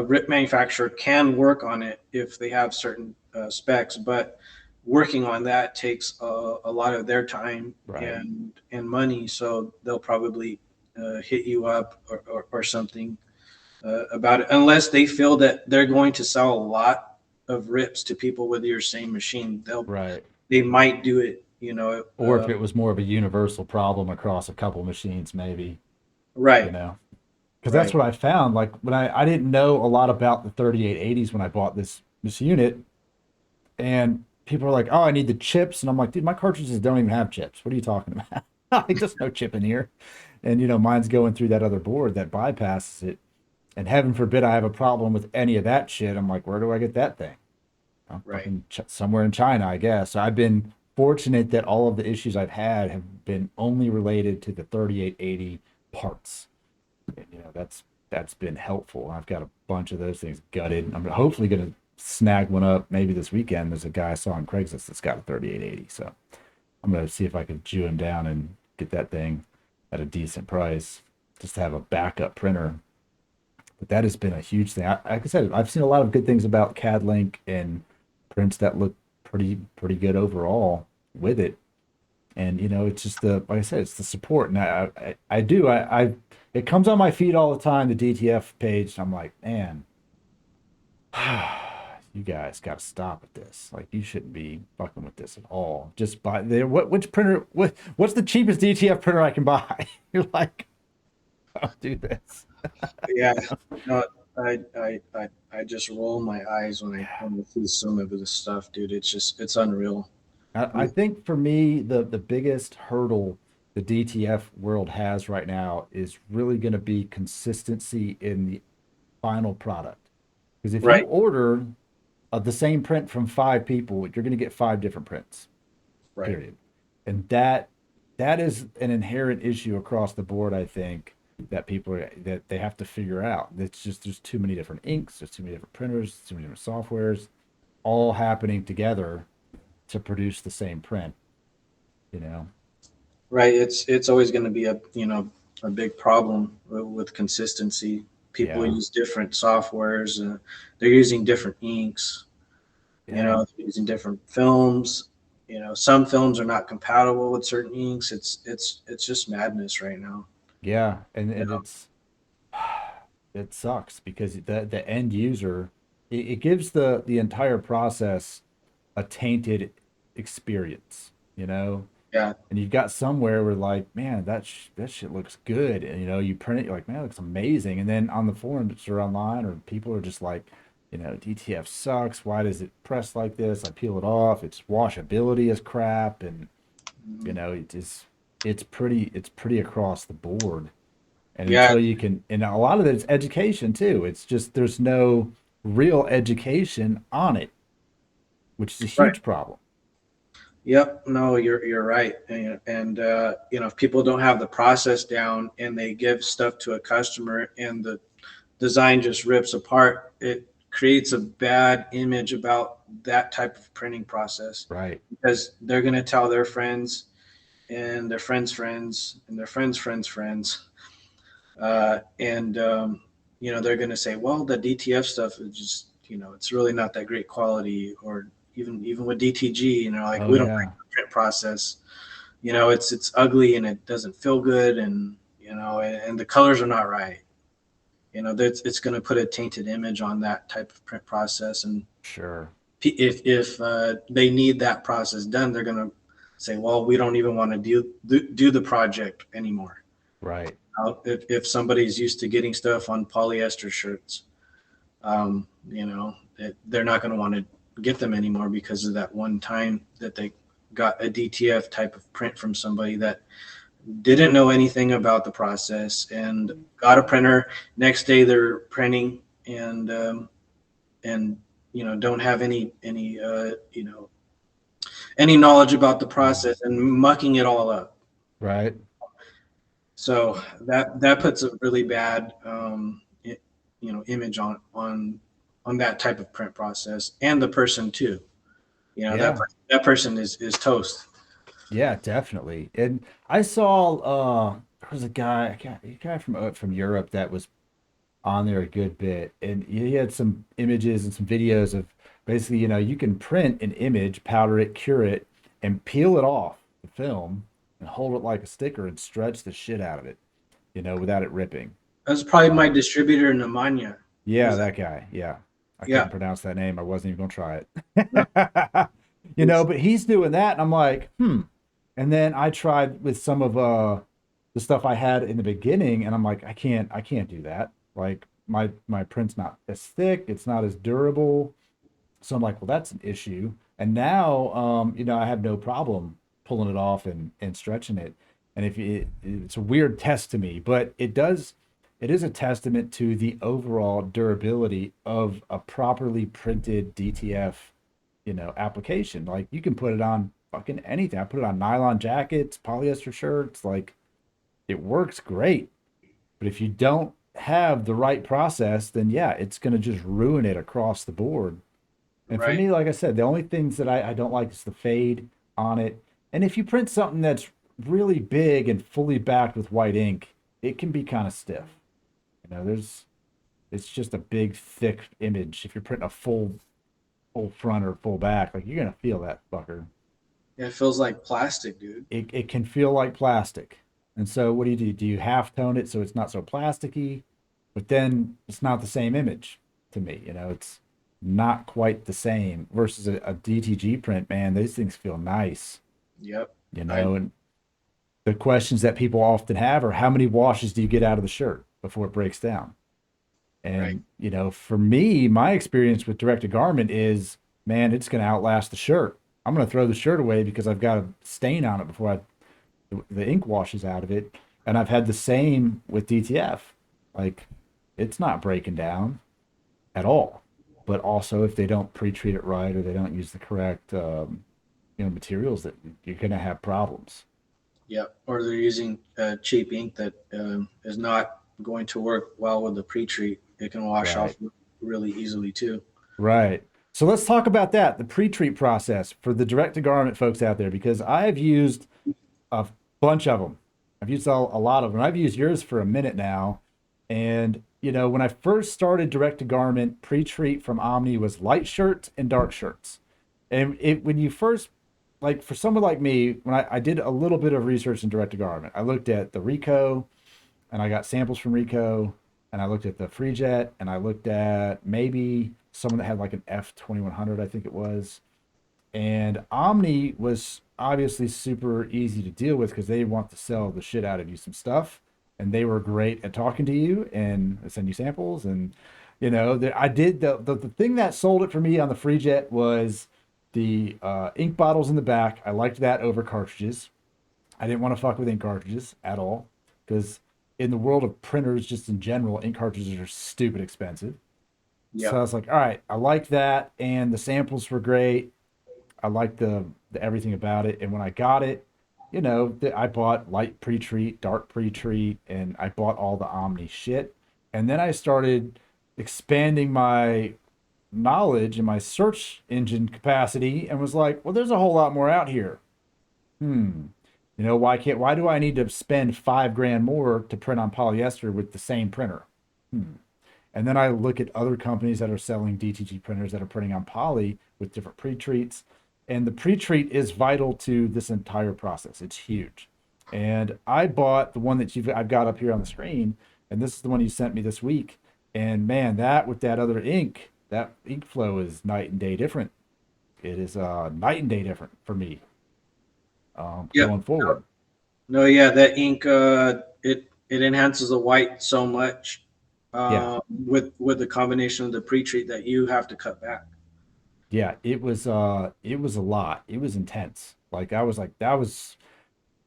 RIP manufacturer can work on it if they have certain specs, but working on that takes a lot of their time Right. and money. So they'll probably hit you up or something about it, unless they feel that they're going to sell a lot of RIPs to people with your same machine. Right. They might do it. Or if it was more of a universal problem across a couple machines, maybe, you Right, know, because that's right. what I found. Like when I didn't know a lot about the 3880s when I bought this unit, and people are like, "Oh, I need the chips," and I'm like, "Dude, my cartridges don't even have chips. What are you talking about? Like, there's no chip in here." And mine's going through that other board that bypasses it. And heaven forbid I have a problem with any of that shit. I'm like, where do I get that thing? Oh, Right. fucking somewhere in China, I guess. So I've been fortunate that all of the issues I've had have been only related to the 3880 parts. And, that's been helpful. I've got a bunch of those things gutted. I'm hopefully going to snag one up maybe this weekend. There's a guy I saw on Craigslist that's got a 3880. So I'm going to see if I can jew him down and get that thing at a decent price just to have a backup printer. But that has been a huge thing. Like I said, I've seen a lot of good things about CAD-Link and prints that look pretty good overall with it. And it's just like I said, it's the support. And it comes on my feed all the time, the DTF page. And I'm like, man, you guys got to stop with this. Like, you shouldn't be fucking with this at all. Just buy there. Which printer? What's the cheapest DTF printer I can buy? You're like, I'll do this. Yeah, no, I just roll my eyes when I see some of this stuff, dude. It's unreal. I think for me, the biggest hurdle the DTF world has right now is really going to be consistency in the final product. Because if you Right, order the same print from 5 people, you're going to get 5 different prints, right. period. And that is an inherent issue across the board, I think, that they have to figure out. It's just there's too many different inks, there's too many different printers, too many different softwares, all happening together to produce the same print, you know. Right. It's always going to be a big problem with consistency. People Yeah. use different softwares. They're using different inks. Yeah. They're using different films. Some films are not compatible with certain inks. It's just madness right now. Yeah. And You it sucks because the end user, it gives the entire process a tainted experience, you know. Yeah. And you've got somewhere where like, man, that shit looks good, and you print it, you're like, man, it looks amazing. And then on the forums or online, or people are just like, DTF sucks. Why does it press like this? I peel it off. Its washability is crap, and Mhm. it's pretty across the board. And Yeah. until you can, and a lot of it's education too. It's just there's no real education on it, which is a Right. huge problem. Yep. No, you're right. And if people don't have the process down and they give stuff to a customer and the design just rips apart, it creates a bad image about that type of printing process Right. because they're going to tell their friends and their friends' friends and their friends' friends' friends. And they're going to say, well, the DTF stuff is just, it's really not that great quality. Or even with DTG, like, Oh we don't like yeah. the print process. It's ugly and it doesn't feel good, and and the colors are not right. It's going to put a tainted image on that type of print process. And Sure. if they need that process done, they're going to say, well, we don't even want to do the project anymore. Right. If somebody's used to getting stuff on polyester shirts, they're not going to want to get them anymore because of that one time that they got a DTF type of print from somebody that didn't know anything about the process and got a printer. Next day they're printing and don't have any knowledge about the process and mucking it all up. Right. So that puts a really bad image on that type of print process and the person too. Yeah. That person is toast. Yeah, definitely. And I saw there was a guy from Europe that was on there a good bit, and he had some images and some videos of basically, you can print an image, powder it, cure it, and peel it off the film and hold it like a sticker and stretch the shit out of it, without it ripping. That's probably my Um, distributor in Nemanja. yeah, He's that guy. Yeah. I Yeah. couldn't pronounce that name. I wasn't even gonna try No, it. it's But he's doing that, and I'm like, hmm. And then I tried with some of the stuff I had in the beginning, and I'm like, I can't do that. Like my print's not as thick, it's not as durable. So I'm like, well, that's an issue. And now, I have no problem pulling it off and stretching it. And it's a weird test to me, but it is a testament to the overall durability of a properly printed DTF, application. Like, you can put it on fucking anything. I put it on nylon jackets, polyester shirts, like, it works great. But if you don't have the right process, then yeah, it's going to just ruin it across the board. And for right. me, like I said, the only things that I don't like is the fade on it. And if you print something that's really big and fully backed with white ink, it can be kind of stiff. There's it's just a big, thick image. If you're printing a full front or full back, like you're gonna feel that fucker. Yeah, it feels like plastic, dude. It can feel like plastic. And so what do you do? Do you half tone it so it's not so plasticky? But then it's not the same image to me. You know, it's not quite the same versus a DTG print, man. These things feel nice, Yep. you know, and the questions that people often have are how many washes do you get out of the shirt before it breaks down? And, Right. you know, for me, my experience with direct to garment is, man, it's going to outlast the shirt. I'm going to throw the shirt away because I've got a stain on it before the ink washes out of it. And I've had the same with DTF. Like, it's not breaking down at all. But also, if they don't pre-treat it right or they don't use the correct, materials, that you're going to have problems. Yep. Or they're using cheap ink that is not going to work well with the pre-treat. It can wash off Right. really easily too. Right. So let's talk about that, the pre-treat process for the direct to garment folks out there, because I've used a bunch of them. I've used a lot of them. I've used yours for a minute now. And, you know, when I first started direct to garment, pre-treat from Omni was light shirts and dark shirts. And when you first, like for someone like me, when I did a little bit of research in direct to garment, I looked at the Rico and I got samples from Rico and I looked at the FreeJet and I looked at maybe someone that had like an F2100, I think it was. And Omni was obviously super easy to deal with because they want to sell the shit out of you some stuff. And they were great at talking to you and send you samples. And, you know, I did the thing that sold it for me on the FreeJet was the ink bottles in the back. I liked that over cartridges. I didn't want to fuck with ink cartridges at all because in the world of printers, just in general, ink cartridges are stupid expensive. So I Yep. was like, all right, I like that. And the samples were great. I liked the everything about it. And when I got it, you know, I bought light pre-treat, dark pre-treat, and I bought all the Omni shit. And then I started expanding my knowledge and my search engine capacity and was like, well, there's a whole lot more out here. Hmm. You know, why do I need to spend 5 grand more to print on polyester with the same printer? Hmm. And then I look at other companies that are selling DTG printers that are printing on poly with different pre-treats. And the pre-treat is vital to this entire process. It's huge. And I bought the one that I've got up here on the screen, and this is the one you sent me this week. And man, that with that other ink, that ink flow is night and day different. It is night and day different for me Yep. going forward. No, yeah, that ink it enhances the white so much Yeah, with the combination of the pre-treat that you have to cut back. yeah, it was a lot. It was intense. I was like, that was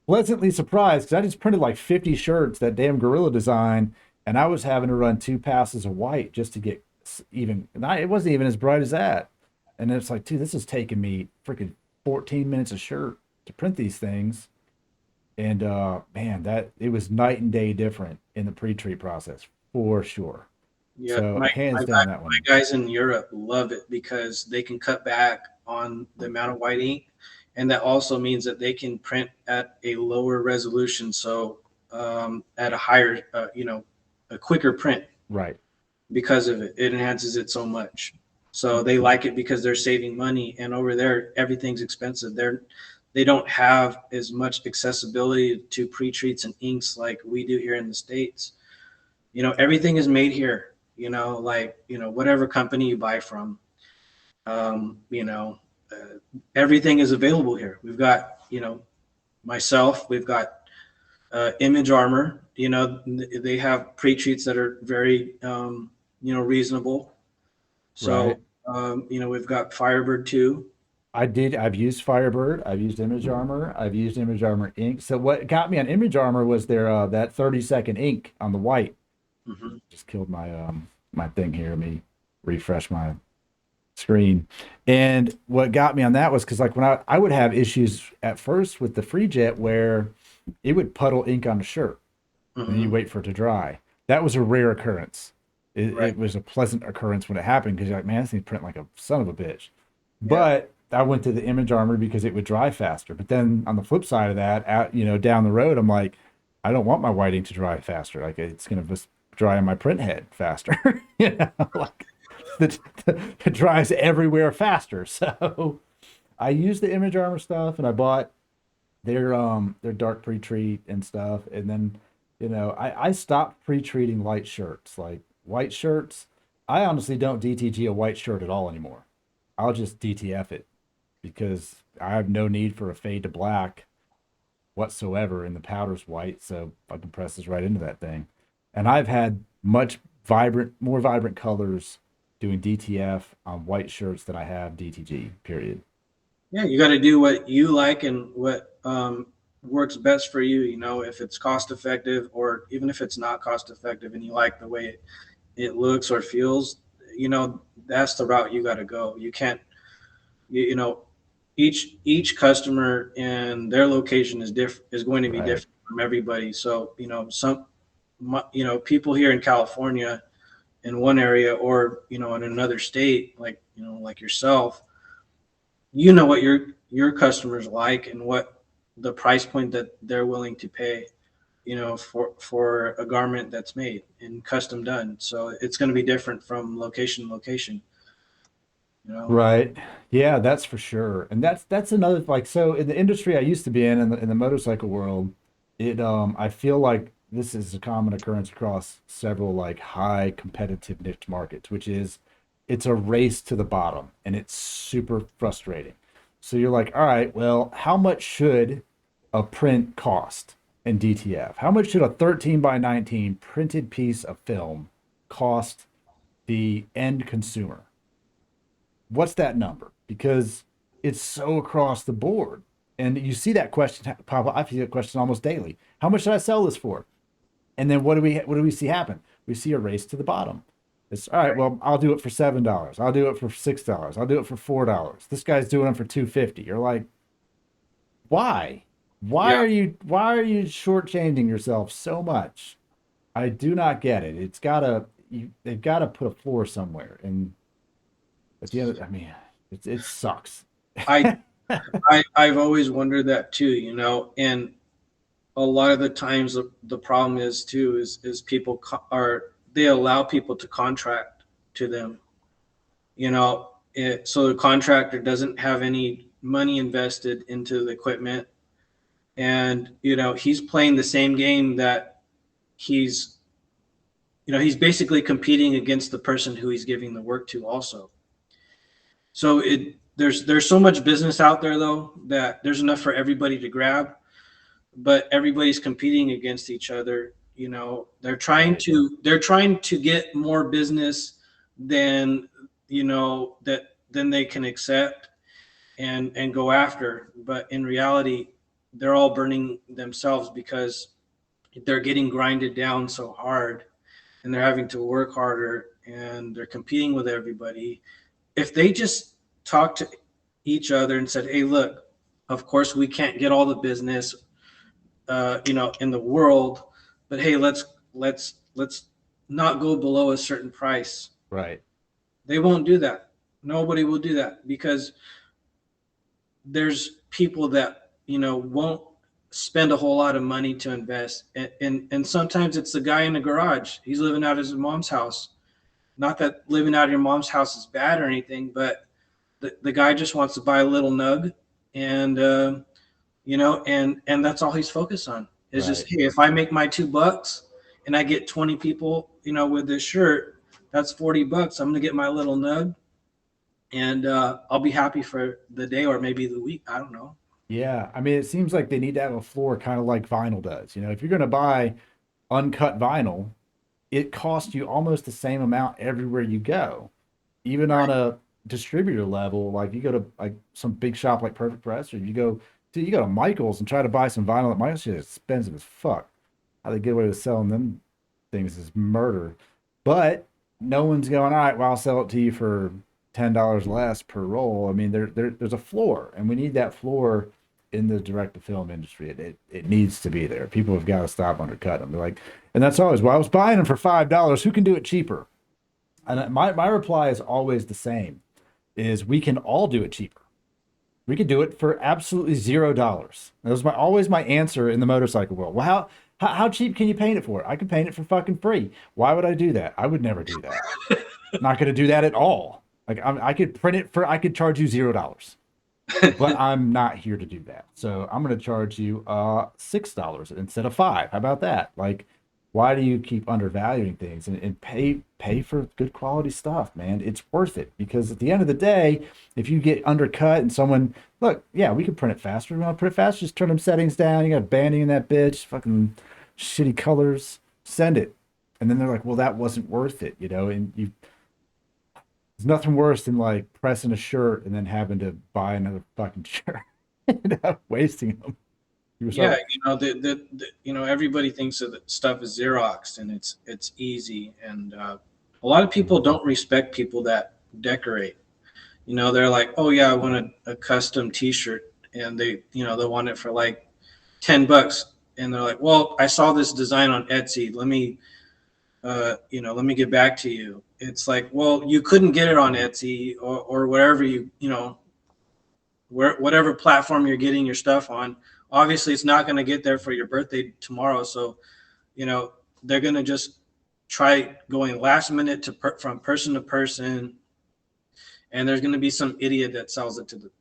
pleasantly surprised because I just printed like 50 shirts, that damn Gorilla design, and I was having to run 2 passes of white just to get even. Not, it wasn't even as bright as that. And it's like, dude, this is taking me freaking 14 minutes a shirt to print these things. And man, that it was night and day different in the pre-treat process for sure. Yeah, So hands down that my one. guys in Europe love it because they can cut back on the amount of white ink, and that also means that they can print at a lower resolution, so at a higher, a quicker print Right. because of it. It enhances it so much. So they like it because they're saving money, and over there everything's expensive. They don't have as much accessibility to pre-treats and inks like we do here in the States. Everything is made here. Whatever company you buy from, um, you know, everything is available here. We've got, myself, we've got Image Armor. They have pre-treats that are very, reasonable. So, Right. we've got Firebird too. I've used Firebird. I've used Image Armor. I've used Image Armor ink. So what got me on Image Armor was their that 30-second ink on the white. Hmm. Just killed my my thing here. Let me refresh my screen. And what got me on that was because like when I would have issues at first with the FreeJet where it would puddle ink on the shirt and then you Hmm. wait for it to dry. That was a rare occurrence. Right. It was a pleasant occurrence when it happened because you're like, man, this thing print like a son of a bitch. Yeah. But I went to the Image Armor because it would dry faster. But then on the flip side of that, down the road, I'm like, I don't want my whiting to dry faster. Like it's gonna just drying my print head faster. You know, like it dries everywhere faster. So I use the Image Armor stuff, and I bought their dark pre-treat and stuff. And then, you know, I stopped pre-treating light shirts, like white shirts. I honestly don't DTG a white shirt at all anymore. I'll just DTF it because I have no need for a fade to black whatsoever, and the powder's white, so I can press this right into that thing. And I've had more vibrant colors doing DTF on white shirts than I have DTG, period. Yeah, you got to do what you like and what works best for you. You know, if it's cost effective, or even if it's not cost effective and you like the way it looks or feels, you know, that's the route you got to go. You can't, you know, each customer and their location is going to be different from everybody. So, you know, people here in California in one area, or, you know, in another state, like, you know, like yourself, you know what your customers like and what the price point that they're willing to pay, you know, for a garment that's made and custom done. So it's going to be different from location to location, you know. Right. Yeah, that's for sure. And that's another, like, so in the industry I used to be in the motorcycle world, I feel like this is a common occurrence across several like high competitive niche markets, which is it's a race to the bottom, and it's super frustrating. So you're like, all right, well, how much should a print cost in DTF? How much should a 13 by 19 printed piece of film cost the end consumer? What's that number? Because it's so across the board. And you see that question pop up. I see that question almost daily. How much should I sell this for? And then what do we see happen? We see a race to the bottom. It's all right. Well, I'll do it for $7. I'll do it for $6. I'll do it for $4. This guy's doing them for $2.50. You're like, why? Why Yeah. are you shortchanging yourself so much? I do not get it. They've gotta put a floor somewhere. And at the end, I mean, it sucks. I I've always wondered that too, you know, and a lot of the times the problem is too is people they allow people to contract to them, you know, so the contractor doesn't have any money invested into the equipment, and you know he's playing the same game that he's he's basically competing against the person who he's giving the work to also. So there's so much business out there though that there's enough for everybody to grab, but everybody's competing against each other. You know, they're trying to get more business than than they can accept and go after. But in reality, they're all burning themselves because they're getting grinded down so hard, and they're having to work harder, and they're competing with everybody. If they just talk to each other and said, "Hey, look, of course we can't get all the business, in the world, but hey, let's not go below a certain price." Right. They won't do that. Nobody will do that because there's people that won't spend a whole lot of money to invest, and sometimes it's the guy in the garage. He's living out of his mom's house. Not that living out of your mom's house is bad or anything, but the guy just wants to buy a little nug, and and that's all he's focused on is just, hey, if I make my $2 and I get 20 people, with this shirt, that's $40. I'm gonna get my little nug, and I'll be happy for the day or maybe the week. I don't know. Yeah. I mean, it seems like they need to have a floor kind of like vinyl does. You know, if you're going to buy uncut vinyl, it costs you almost the same amount everywhere you go. Even on a distributor level, like you go to like some big shop like Perfect Press, or you go to Michael's and try to buy some vinyl at Michael's, shit is expensive as fuck. How they get away with selling them things is murder. But no one's going, all right, well, I'll sell it to you for $10 less per roll. I mean, there's a floor, and we need that floor in the direct to film industry. It needs to be there. People have got to stop undercutting them. They're like, and that's always, well, I was buying them for $5. Who can do it cheaper? And my reply is always the same: is we can all do it cheaper. We could do it for absolutely $0. That was always my answer in the motorcycle world. Well, How cheap can you paint it for? I could paint it for fucking free. Why would I do that? I would never do that. Not going to do that at all. Like I could print it for, I could charge you $0, but I'm not here to do that. So I'm going to charge you $6 instead of 5. How about that? Like, why do you keep undervaluing things and pay for good quality stuff, man? It's worth it, because at the end of the day, if you get undercut and someone, look, yeah, we can print it faster. We want to print it faster, just turn them settings down. You got banding in that bitch, fucking shitty colors, send it. And then they're like, well, that wasn't worth it, you know? And you, there's nothing worse than like pressing a shirt and then having to buy another fucking shirt, wasting them. Yeah, you know, everybody thinks that stuff is Xeroxed and it's easy, and a lot of people don't respect people that decorate. You know, they're like, oh yeah, I want a custom T-shirt, and they want it for like $10, and they're like, well, I saw this design on Etsy. Let me let me get back to you. It's like, well, you couldn't get it on Etsy or wherever whatever platform you're getting your stuff on. Obviously, it's not going to get there for your birthday tomorrow. So, they're going to just try going last minute from person to person. And there's going to be some idiot that sells it to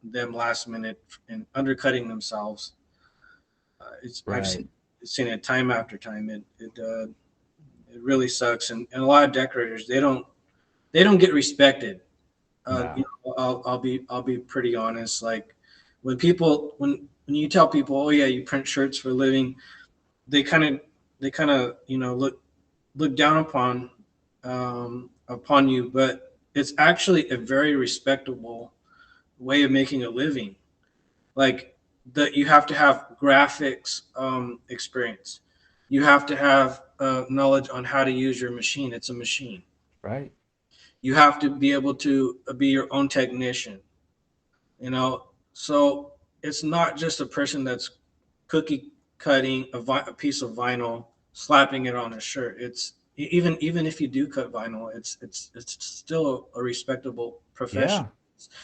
them last minute and undercutting themselves. Right. I've seen it time after time. It really sucks. And a lot of decorators, they don't get respected. No. I'll be pretty honest. Like when you tell people, oh yeah, you print shirts for a living, they kind of look down upon you, but it's actually a very respectable way of making a living. Like that, you have to have graphics experience. You have to have knowledge on how to use your machine. It's a machine. Right. You have to be able to be your own technician. So it's not just a person that's cookie cutting a piece of vinyl, slapping it on a shirt. It's even if you do cut vinyl, it's still a respectable profession.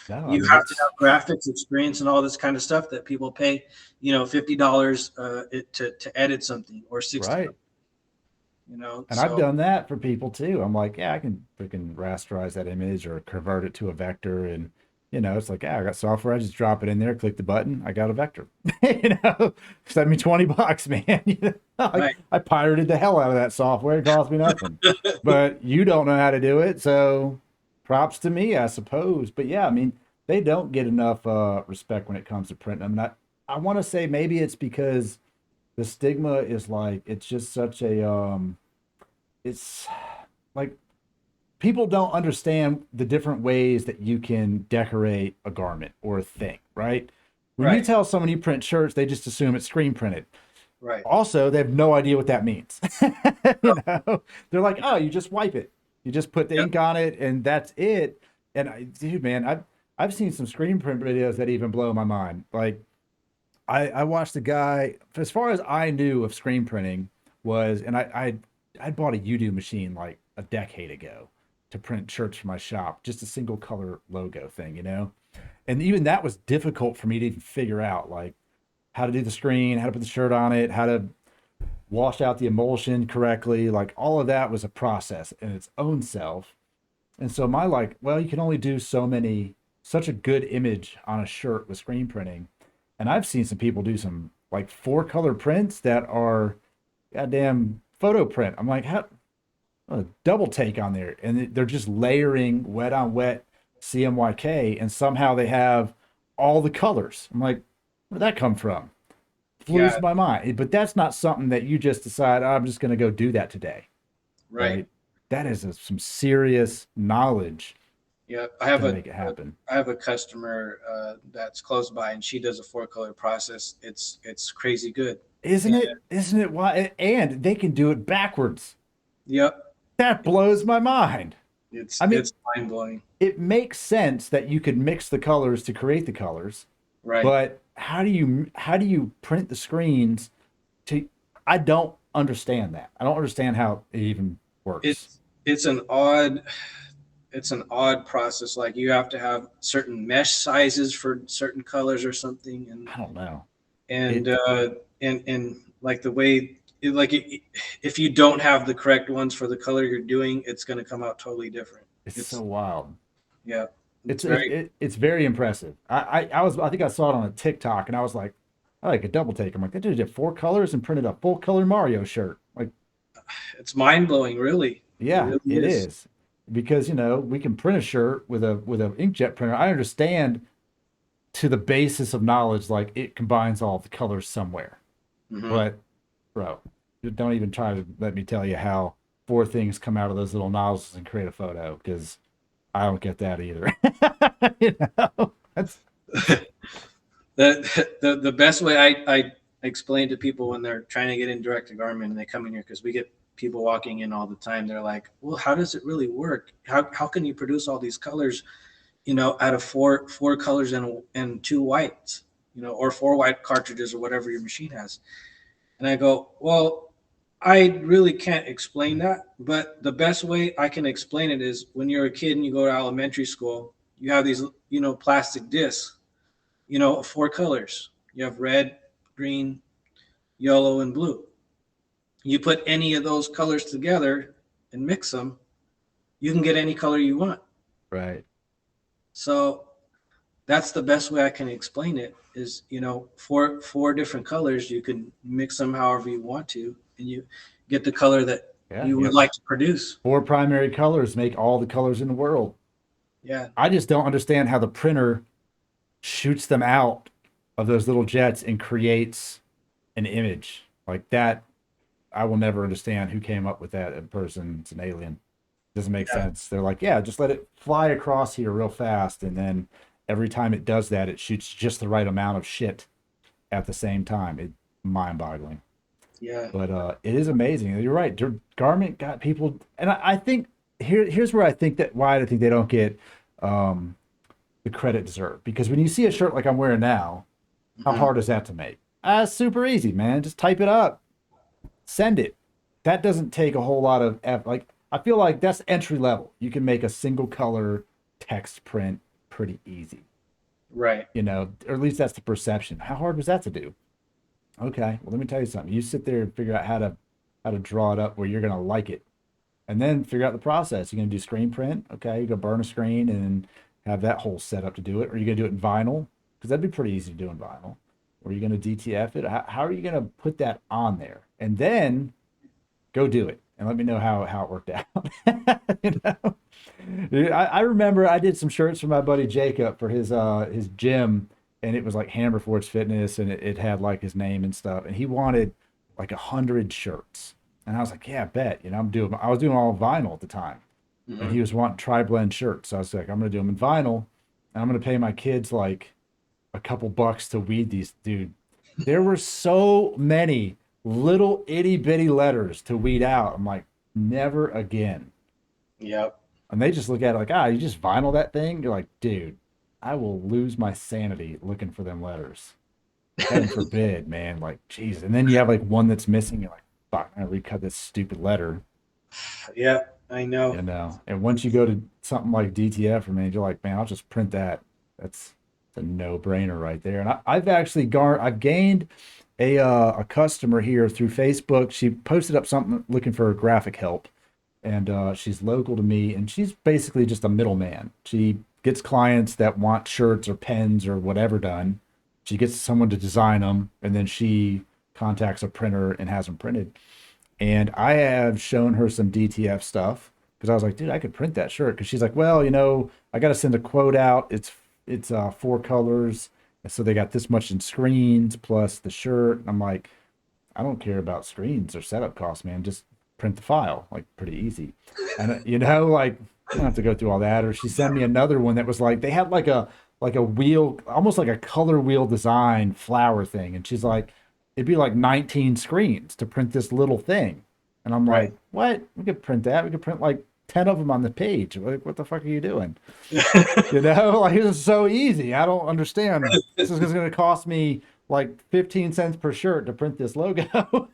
Yeah. No, You have to have graphics experience and all this kind of stuff that people pay, $50 to edit something, or $60. right. And I've done that for people too. I'm like, yeah, I can freaking rasterize that image or convert it to a vector. And, it's like, yeah, I got software. I just drop it in there, click the button. I got a vector, send me $20, man. Right. I pirated the hell out of that software. It cost me nothing, but you don't know how to do it. So props to me, I suppose. But yeah, I mean, they don't get enough respect when it comes to printing. I mean, I want to say maybe it's because the stigma is like, it's just such a it's like people don't understand the different ways that you can decorate a garment or a thing, right? When you tell someone you print shirts, they just assume it's screen printed. Right. Also, they have no idea what that means. They're like, oh, you just wipe it, you just put the ink on it, and that's it. And dude, man, I've seen some screen print videos that even blow my mind. Like I watched a guy, as far as I knew of screen printing was, and I bought a Udo machine like a decade ago to print shirts for my shop, just a single color logo thing, and even that was difficult for me to even figure out, like how to do the screen, how to put the shirt on it, how to wash out the emulsion correctly. Like all of that was a process in its own self. And so my like, well, you can only do such a good image on a shirt with screen printing. And I've seen some people do some like 4-color prints that are goddamn photo print. I'm like, how a double take on there, and they're just layering wet on wet CMYK, and somehow they have all the colors. I'm like, where'd that come from? Blows my mind. But that's not something that you just decide, oh, I'm just going to go do that today. Right. That is some serious knowledge. Yeah, I make it happen. I have a customer that's close by, and she does a 4-color process. It's crazy good, isn't it? Isn't it? Why? And they can do it backwards. Yep. That blows my mind. It's mind blowing. It makes sense that you could mix the colors to create the colors, right? But how do you print the screens? I don't understand that. I don't understand how it even works. It's an odd process. Like you have to have certain mesh sizes for certain colors or something, and I don't know. And like the way, if you don't have the correct ones for the color you're doing, it's going to come out totally different. It's so wild. Yeah, It's it's very, it's very impressive. I think I saw it on a TikTok and I was like, I like a double take. I'm like, that dude did 4 colors and printed a full color Mario shirt. Like, it's mind blowing, really. It yeah, really it is. is. Because we can print a shirt with a inkjet printer. I understand to the basis of knowledge, like it combines all the colors somewhere. Hmm. But bro, don't even try to let me tell you how 4 things come out of those little nozzles and create a photo, because I don't get that either. That's The best way I explain to people when they're trying to get in direct to garment and they come in here, because we get people walking in all the time. They're like, well, how does it really work? How can you produce all these colors, out of four colors and 2 whites, or 4 white cartridges or whatever your machine has? And I go, well, I really can't explain that, but the best way I can explain it is when you're a kid and you go to elementary school, you have these, plastic discs, 4 colors. You have red, green, yellow, and blue. You put any of those colors together and mix them, you can get any color you want. right. So that's the best way I can explain it is, four different colors, you can mix them however you want to, and you get the color that Yeah. you would Yep. like to produce. 4 primary colors make all the colors in the world. Yeah. I just don't understand how the printer shoots them out of those little jets and creates an image like that. I will never understand who came up with that in person. It's an alien. Doesn't make Yeah. sense. They're like, yeah, just let it fly across here real fast, and then every time it does that, it shoots just the right amount of shit at the same time. It mind-boggling. Yeah. But it is amazing. You're right. Garment got people, and I think here's where I think that why I think they don't get um, the credit deserved. Because when you see a shirt like I'm wearing now, how Hmm. hard is that to make? Super easy, man. Just type it up, send it. That doesn't take a whole lot of effort. Like, I feel like that's entry level. You can make a single color text print pretty easy, Right. or at least that's the perception. How hard was that to do? Okay, well, let me tell you something. You sit there and figure out how to draw it up where you're gonna like it, and then figure out the process. You're gonna do screen print. Okay, you go burn a screen and have that whole setup to do it, or you're gonna do it in vinyl, because that'd be pretty easy to do in vinyl. Or you're gonna DTF it. How are you gonna put that on there? And then go do it and let me know how it worked out. you know, I remember I did some shirts for my buddy Jacob for his gym, and it was like Hammer Force Fitness, and it had like his name and stuff, and he wanted like 100 shirts, and I was like, yeah, bet. I was doing all vinyl at the time, and Hmm. he was wanting tri-blend shirts, so I was like, I'm gonna do them in vinyl, and I'm gonna pay my kids like a couple bucks to weed these, dude. There were so many little itty bitty letters to weed out. I'm like, never again. Yep. And they just look at it like, you just vinyl that thing. You're like, dude, I will lose my sanity looking for them letters. Heaven forbid, man. Like, jeez. And then you have like one that's missing. You're like, fuck, I gotta recut this stupid letter. Yep. I know. And once you go to something like DTF, or man, you're like, man, I'll just print that. That's a no-brainer right there. And I've actually I've gained a customer here through Facebook. She posted up something looking for graphic help, and she's local to me, and she's basically just a middleman. She gets clients that want shirts or pens or whatever done. She gets someone to design them, and then she contacts a printer and has them printed. And I have shown her some DTF stuff because I was like, dude, I could print that shirt. Because she's like, well, I got to send a quote out. It's 4 colors, and so they got this much in screens plus the shirt. And I'm like, I don't care about screens or setup costs, man. Just print the file, like pretty easy. And like I don't have to go through all that. Or she sent me another one that was like they had like a wheel, almost like a color wheel design flower thing, and she's like, it'd be like 19 screens to print this little thing. And I'm Right. like, what? We could print that. We could print like 10 of them on the page. Like, what the fuck are you doing? Like it's so easy. I don't understand. This is going to cost me like 15 cents per shirt to print this logo.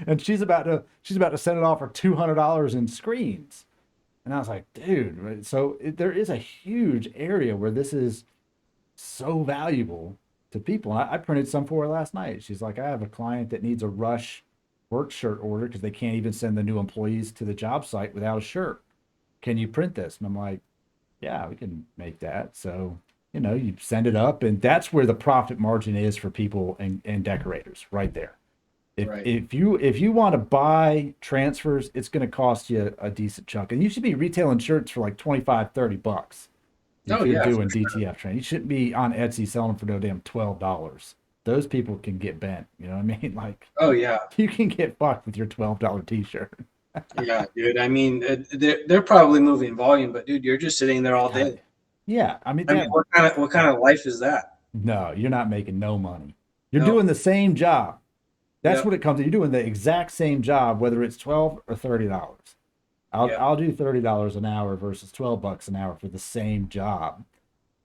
And she's about to send it off for $200 in screens. And I was like, dude, right? So there is a huge area where this is so valuable. to people. And I printed some for her last night. She's like, I have a client that needs a rush work shirt order because they can't even send the new employees to the job site without a shirt. Can you print this? And I'm like, yeah, we can make that. So, you know, you send it up, and that's where the profit margin is for people and decorators right there. If you want to buy transfers, it's going to cost you a decent chunk. And you should be retailing shirts for like 25, 30 bucks. If you're doing DTF training, you shouldn't be on Etsy selling them for no damn $12. Those people can get bent. You know what I mean? Like, oh yeah, you can get fucked with your $12 t-shirt. yeah, dude. I mean, they're probably moving volume, but dude, you're just sitting there all day. Yeah, I mean, what kind of life is that? No, you're not making no money. You're doing the same job. That's what it comes to. You're doing the exact same job, whether it's $12 or $30. I'll do $30 an hour versus $12 an hour for the same job.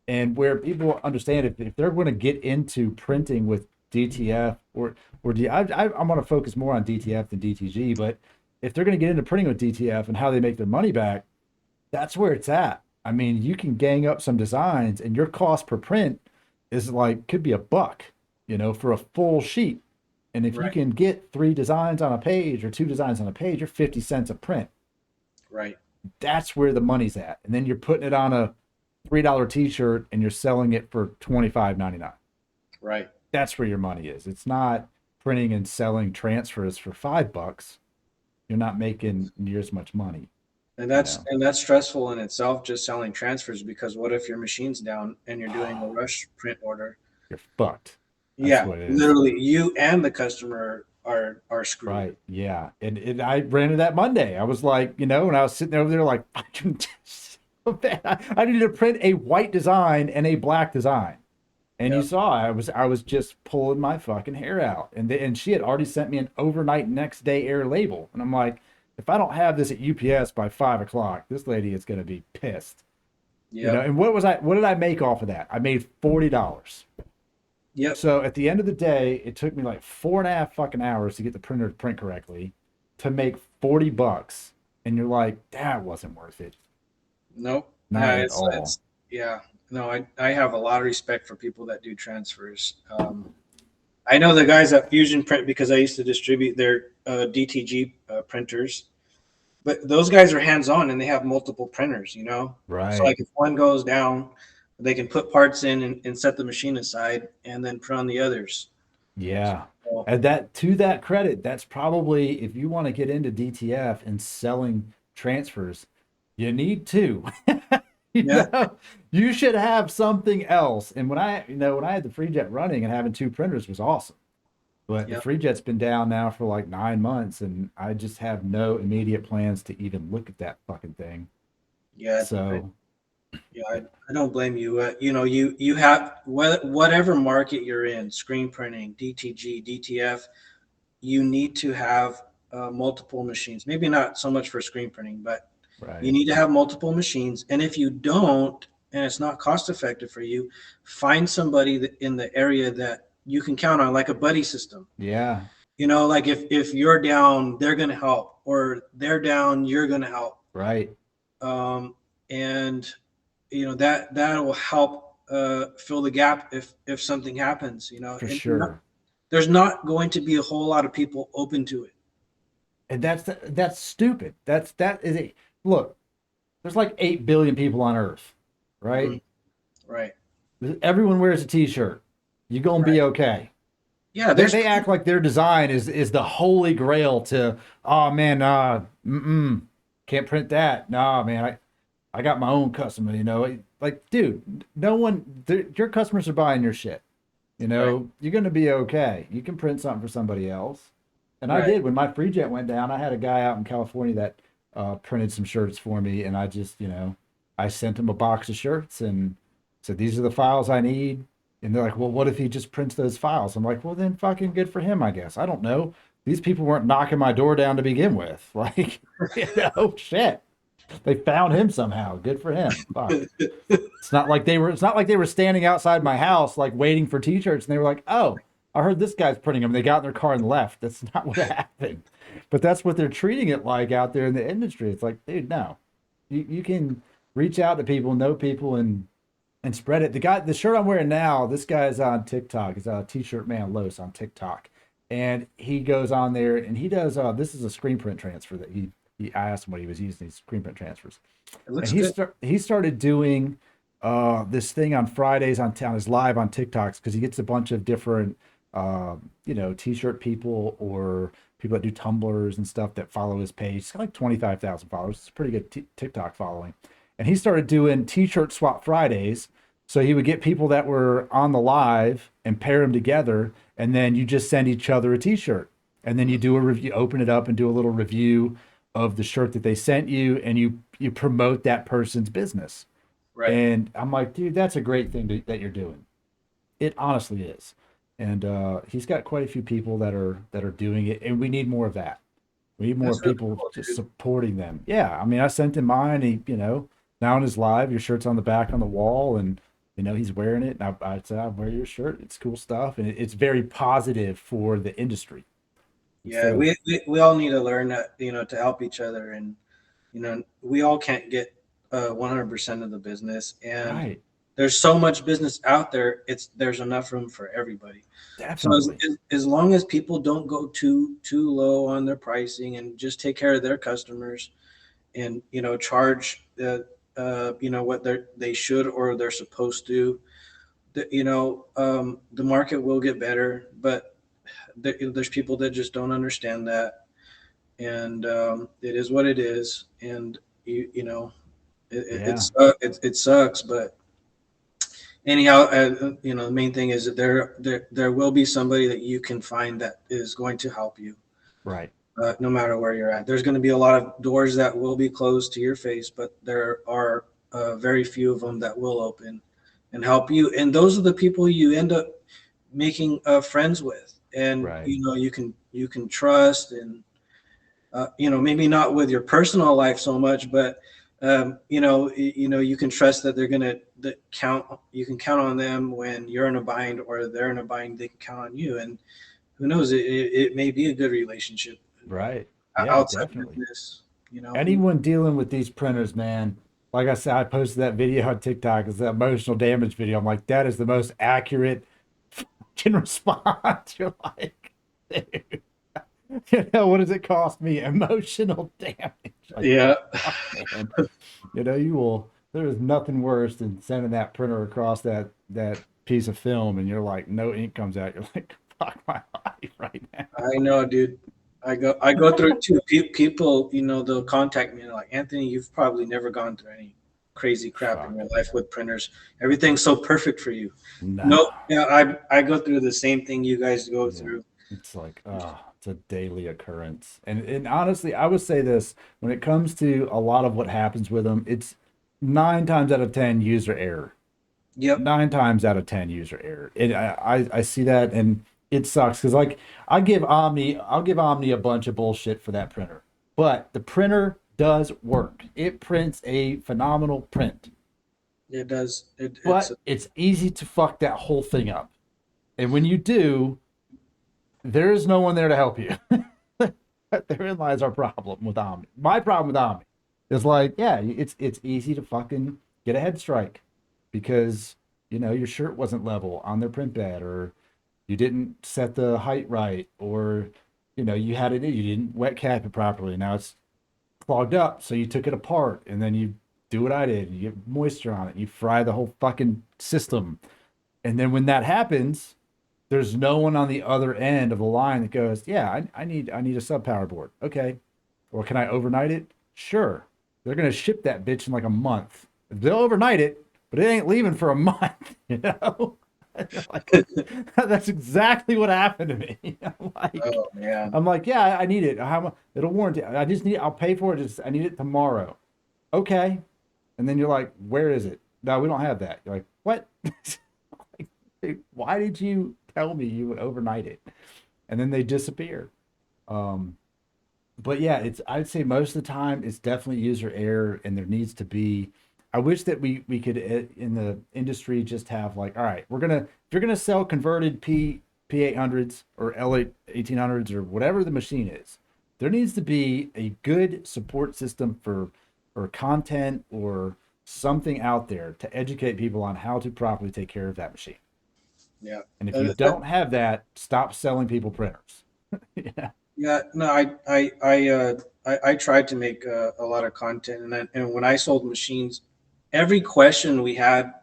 And where people understand if they're going to get into printing with DTF I'm going to focus more on DTF than DTG, but if they're going to get into printing with DTF and how they make their money back, that's where it's at. I mean, you can gang up some designs and your cost per print is like, could be $1, you know, for a full sheet. And if you can get 3 designs on a page or 2 designs on a page, you're 50 cents a print. Right. That's where the money's at. And then you're putting it on a $3 t-shirt and you're selling it for $25.99. Right. That's where your money is. It's not printing and selling transfers for $5. You're not making near as much money. And that's stressful in itself, just selling transfers, because what if your machine's down and you're doing a rush print order? You're fucked. That's literally you and the customer are screwed. Right. Yeah. And I ran into that Monday. I was like, you know, and I was sitting over there like, I needed to print a white design and a black design. And you saw I was just pulling my fucking hair out. And she had already sent me an overnight next day air label. And I'm like, if I don't have this at UPS by 5 o'clock, this lady is going to be pissed. Yeah. You know, and what did I make off of that? I made $40. Yep. So at the end of the day, it took me like 4.5 fucking hours to get the printer to print correctly to make $40. And you're like, that wasn't worth it. Nope. Not at all. No, I have a lot of respect for people that do transfers. I know the guys at Fusion Print because I used to distribute their DTG printers. But those guys are hands-on and they have multiple printers, you know? Right. So like if one goes down, they can put parts in and set the machine aside and then print on the others. Yeah. And to that credit, that's probably, if you want to get into DTF and selling transfers, you need to. you know, you should have something else. And when I had the FreeJet running and having 2 printers was awesome. But the FreeJet's been down now for like 9 months, and I just have no immediate plans to even look at that fucking thing. Yeah. So. I don't blame you. You know, you have whatever market you're in, screen printing, DTG, DTF, you need to have multiple machines. Maybe not so much for screen printing, but you need to have multiple machines. And if you don't, and it's not cost effective for you, find somebody in the area that you can count on, like a buddy system. Yeah. You know, like if you're down, they're going to help, or they're down, you're going to help. Right. And you know, that will help fill the gap if something happens, you know. For sure. There's not going to be a whole lot of people open to it. And that's stupid. Look, there's like 8 billion people on Earth, right? Mm-hmm. Right. Everyone wears a t-shirt. You're going to be okay. Yeah, they act like their design is the holy grail to, oh man, can't print that. Nah, man, I got my own customer, you know, like, dude, your customers are buying your shit, you know, you're going to be okay. You can print something for somebody else. And I did. When my FreeJet went down, I had a guy out in California that printed some shirts for me. And I just, you know, I sent him a box of shirts and said, these are the files I need. And they're like, well, what if he just prints those files? I'm like, well, then fucking good for him, I guess. I don't know. These people weren't knocking my door down to begin with. Like, you know, shit. They found him somehow. Good for him. Fuck. It's not like they were standing outside my house like waiting for t-shirts and they were like, oh, I heard this guy's printing them. They got in their car and left. That's not what happened. But that's what they're treating it like out there in the industry. It's like, dude, no. You can reach out to people, know people, and and spread it. The shirt I'm wearing now, this guy is on TikTok. He's a T-shirt man Los on TikTok, and he goes on there and he does. This is a screen print transfer that I asked him what he was using these screen print transfers, It looks and good. he started doing this thing on Fridays on his live on TikToks because he gets a bunch of different T-shirt people or people that do tumblers and stuff that follow his page. He's got like 25,000 followers. It's a pretty good TikTok following. And he started doing T-shirt swap Fridays. So he would get people that were on the live and pair them together, and then you just send each other a T-shirt, and then you do a review, open it up, and do a little review of the shirt that they sent you, and you promote that person's business. Right. And I'm like, dude, that's a great thing that you're doing. It honestly is. And he's got quite a few people that are doing it, and we need more of that. We need more That's really people cool, just dude. supporting them. Yeah, I mean, I sent him mine. Now on his live, your shirt's on the back on the wall, and he's wearing it. And I said, I wear your shirt. It's cool stuff, and it's very positive for the industry. Yeah, we all need to learn that, to help each other, and we all can't get 100% of the business, and Right, there's so much business out there. There's enough room for everybody. So definitely. as long as people don't go too low on their pricing and just take care of their customers, and charge what they should or they're supposed to, the market will get better. But there's people that just don't understand that, and it is what it is. And Yeah, it sucks, but anyhow, the main thing is that there will be somebody that you can find that is going to help you, right. no matter where you're at. There's going to be a lot of doors that will be closed to your face, but there are very few of them that will open and help you. And those are the people you end up making friends with, and Right. you can trust, and maybe not with your personal life so much, but you can trust that they're gonna count. You can count on them when you're in a bind or they're in a bind. They can count on you, and who knows? It may be a good relationship Right. Yeah, outside definitely. business. Anyone dealing with these printers, man, like I said, I posted that video on TikTok. It's the emotional damage video. I'm like, that is the most accurate fucking response. You're like, dude, what does it cost me? Emotional damage. Like, Yeah. fuck, man. You will. There is nothing worse than sending that printer across that piece of film, and you're like, no ink comes out. You're like, fuck my life right now. I know, dude. I go through it too. People, they'll contact me and they're like, Anthony, you've probably never gone through any crazy crap in Fuck. your life with printers. Everything's so perfect for you. No. Nope. Yeah, I go through the same thing you guys go Yeah. through. It's like, it's a daily occurrence. And honestly, I would say this when it comes to a lot of what happens with them, it's 9 times out of 10 user error. Yep. 9 times out of 10 user error. I see that, and it sucks because like I'll give Omni a bunch of bullshit for that printer, but the printer does work. It prints a phenomenal print, It does. It's but it's easy to fuck that whole thing up. And when you do, there is no one there to help you. Therein lies our problem with Omni. My problem with Omni is like, yeah, it's easy to fucking get a head strike because your shirt wasn't level on their print bed, or you didn't set the height right, or you had it, you didn't wet cap it properly. Now it's clogged up, so you took it apart, and then you do what I did. You get moisture on it. You fry the whole fucking system, and then when that happens, there's no one on the other end of the line that goes, yeah, I need a sub power board. Okay. Or can I overnight it? Sure. They're gonna ship that bitch in like a month. They'll overnight it, but it ain't leaving for a month, Like, that's exactly what happened to me. oh man. I'm like, yeah, I need it. How much? It'll warranty. I'll pay for it. I need it tomorrow. Okay. And then you're like, where is it? No, we don't have that. You're like, what? Like, dude, why did you tell me you would overnight it? And then they disappear. But yeah, I'd say most of the time it's definitely user error, and there needs to be. I wish that we could in the industry just have like, all right, if you're gonna sell converted P800s or L1800s or whatever the machine is, there needs to be a good support system for or content or something out there to educate people on how to properly take care of that machine. Yeah. And if you don't have that, stop selling people printers. Yeah. Yeah. No, I tried to make a lot of content, and when I sold machines, every question we had,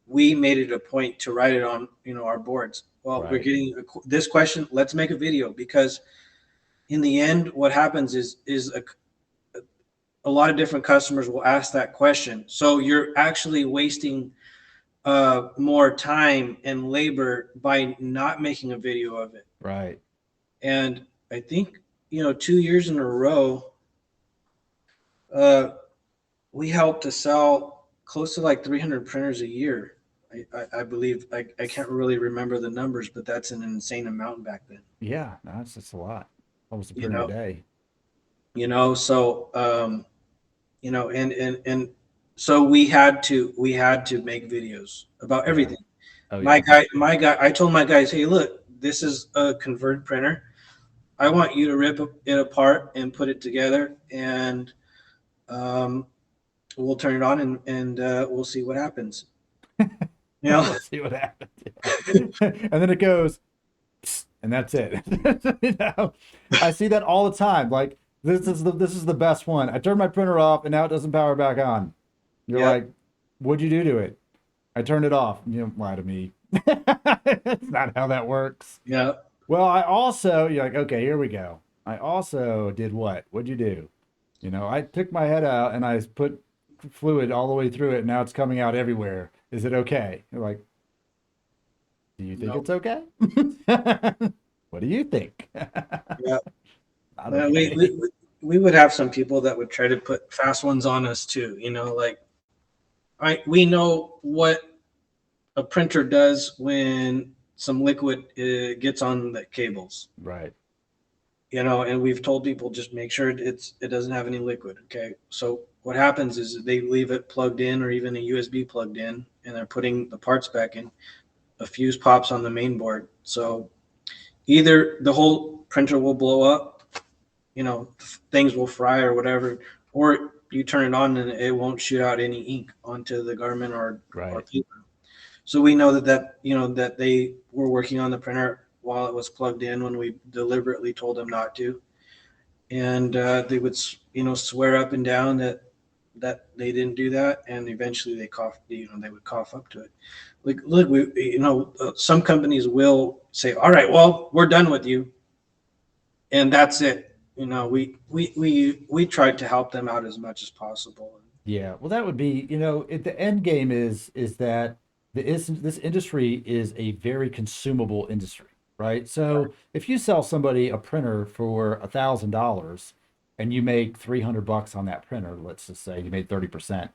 we made it a point to write it on, our boards. Well, we're Right. getting this question. Let's make a video, because in the end, what happens is a lot of different customers will ask that question. So you're actually wasting more time and labor by not making a video of it. Right. And I think, 2 years in a row, uh, we helped to sell close to like 300 printers a year. I believe. I can't really remember the numbers, but that's an insane amount back then. Yeah. No, that's a lot. Almost a You printer a know, day. so and so we had to make videos about Yeah. everything. Oh, My yeah. guy, I told my guys, hey, look, this is a convert printer. I want you to rip it apart and put it together, and um, we'll turn it on, and we'll see what happens. You know, We'll see what happens. Yeah. And then it goes, and that's it. I see that all the time. Like this is the best one. I turned my printer off and now it doesn't power back on. You're yeah, like, what'd you do to it? I turned it off. You don't lie to me. That's not how that works. yeah, Well, you're like, okay, here we go. I also did what? What'd you do? I took my head out and I put fluid all the way through it. And now it's coming out everywhere. Is it okay? You're like, do you think no, it's okay? What do you think? yeah. Not Well, okay. we would have some people that would try to put fast ones on us too. Like we know what a printer does when some liquid gets on the cables. Right. And we've told people, just make sure it doesn't have any liquid. Okay, so what happens is they leave it plugged in, or even a USB plugged in, and they're putting the parts back in. A fuse pops on the main board, so either the whole printer will blow up, things will fry or whatever, or you turn it on and it won't shoot out any ink onto the garment or Right. paper. So we know that they were working on the printer while it was plugged in, when we deliberately told them not to, and they would swear up and down that they didn't do that, and eventually they would cough up to it. Like, look, some companies will say, all right, well, we're done with you, and that's it. We tried to help them out as much as possible. Yeah. Well, that would be, the end game is that this industry is a very consumable industry, right? So if you sell somebody a printer for $1,000 and you make $300 on that printer, let's just say you made 30%,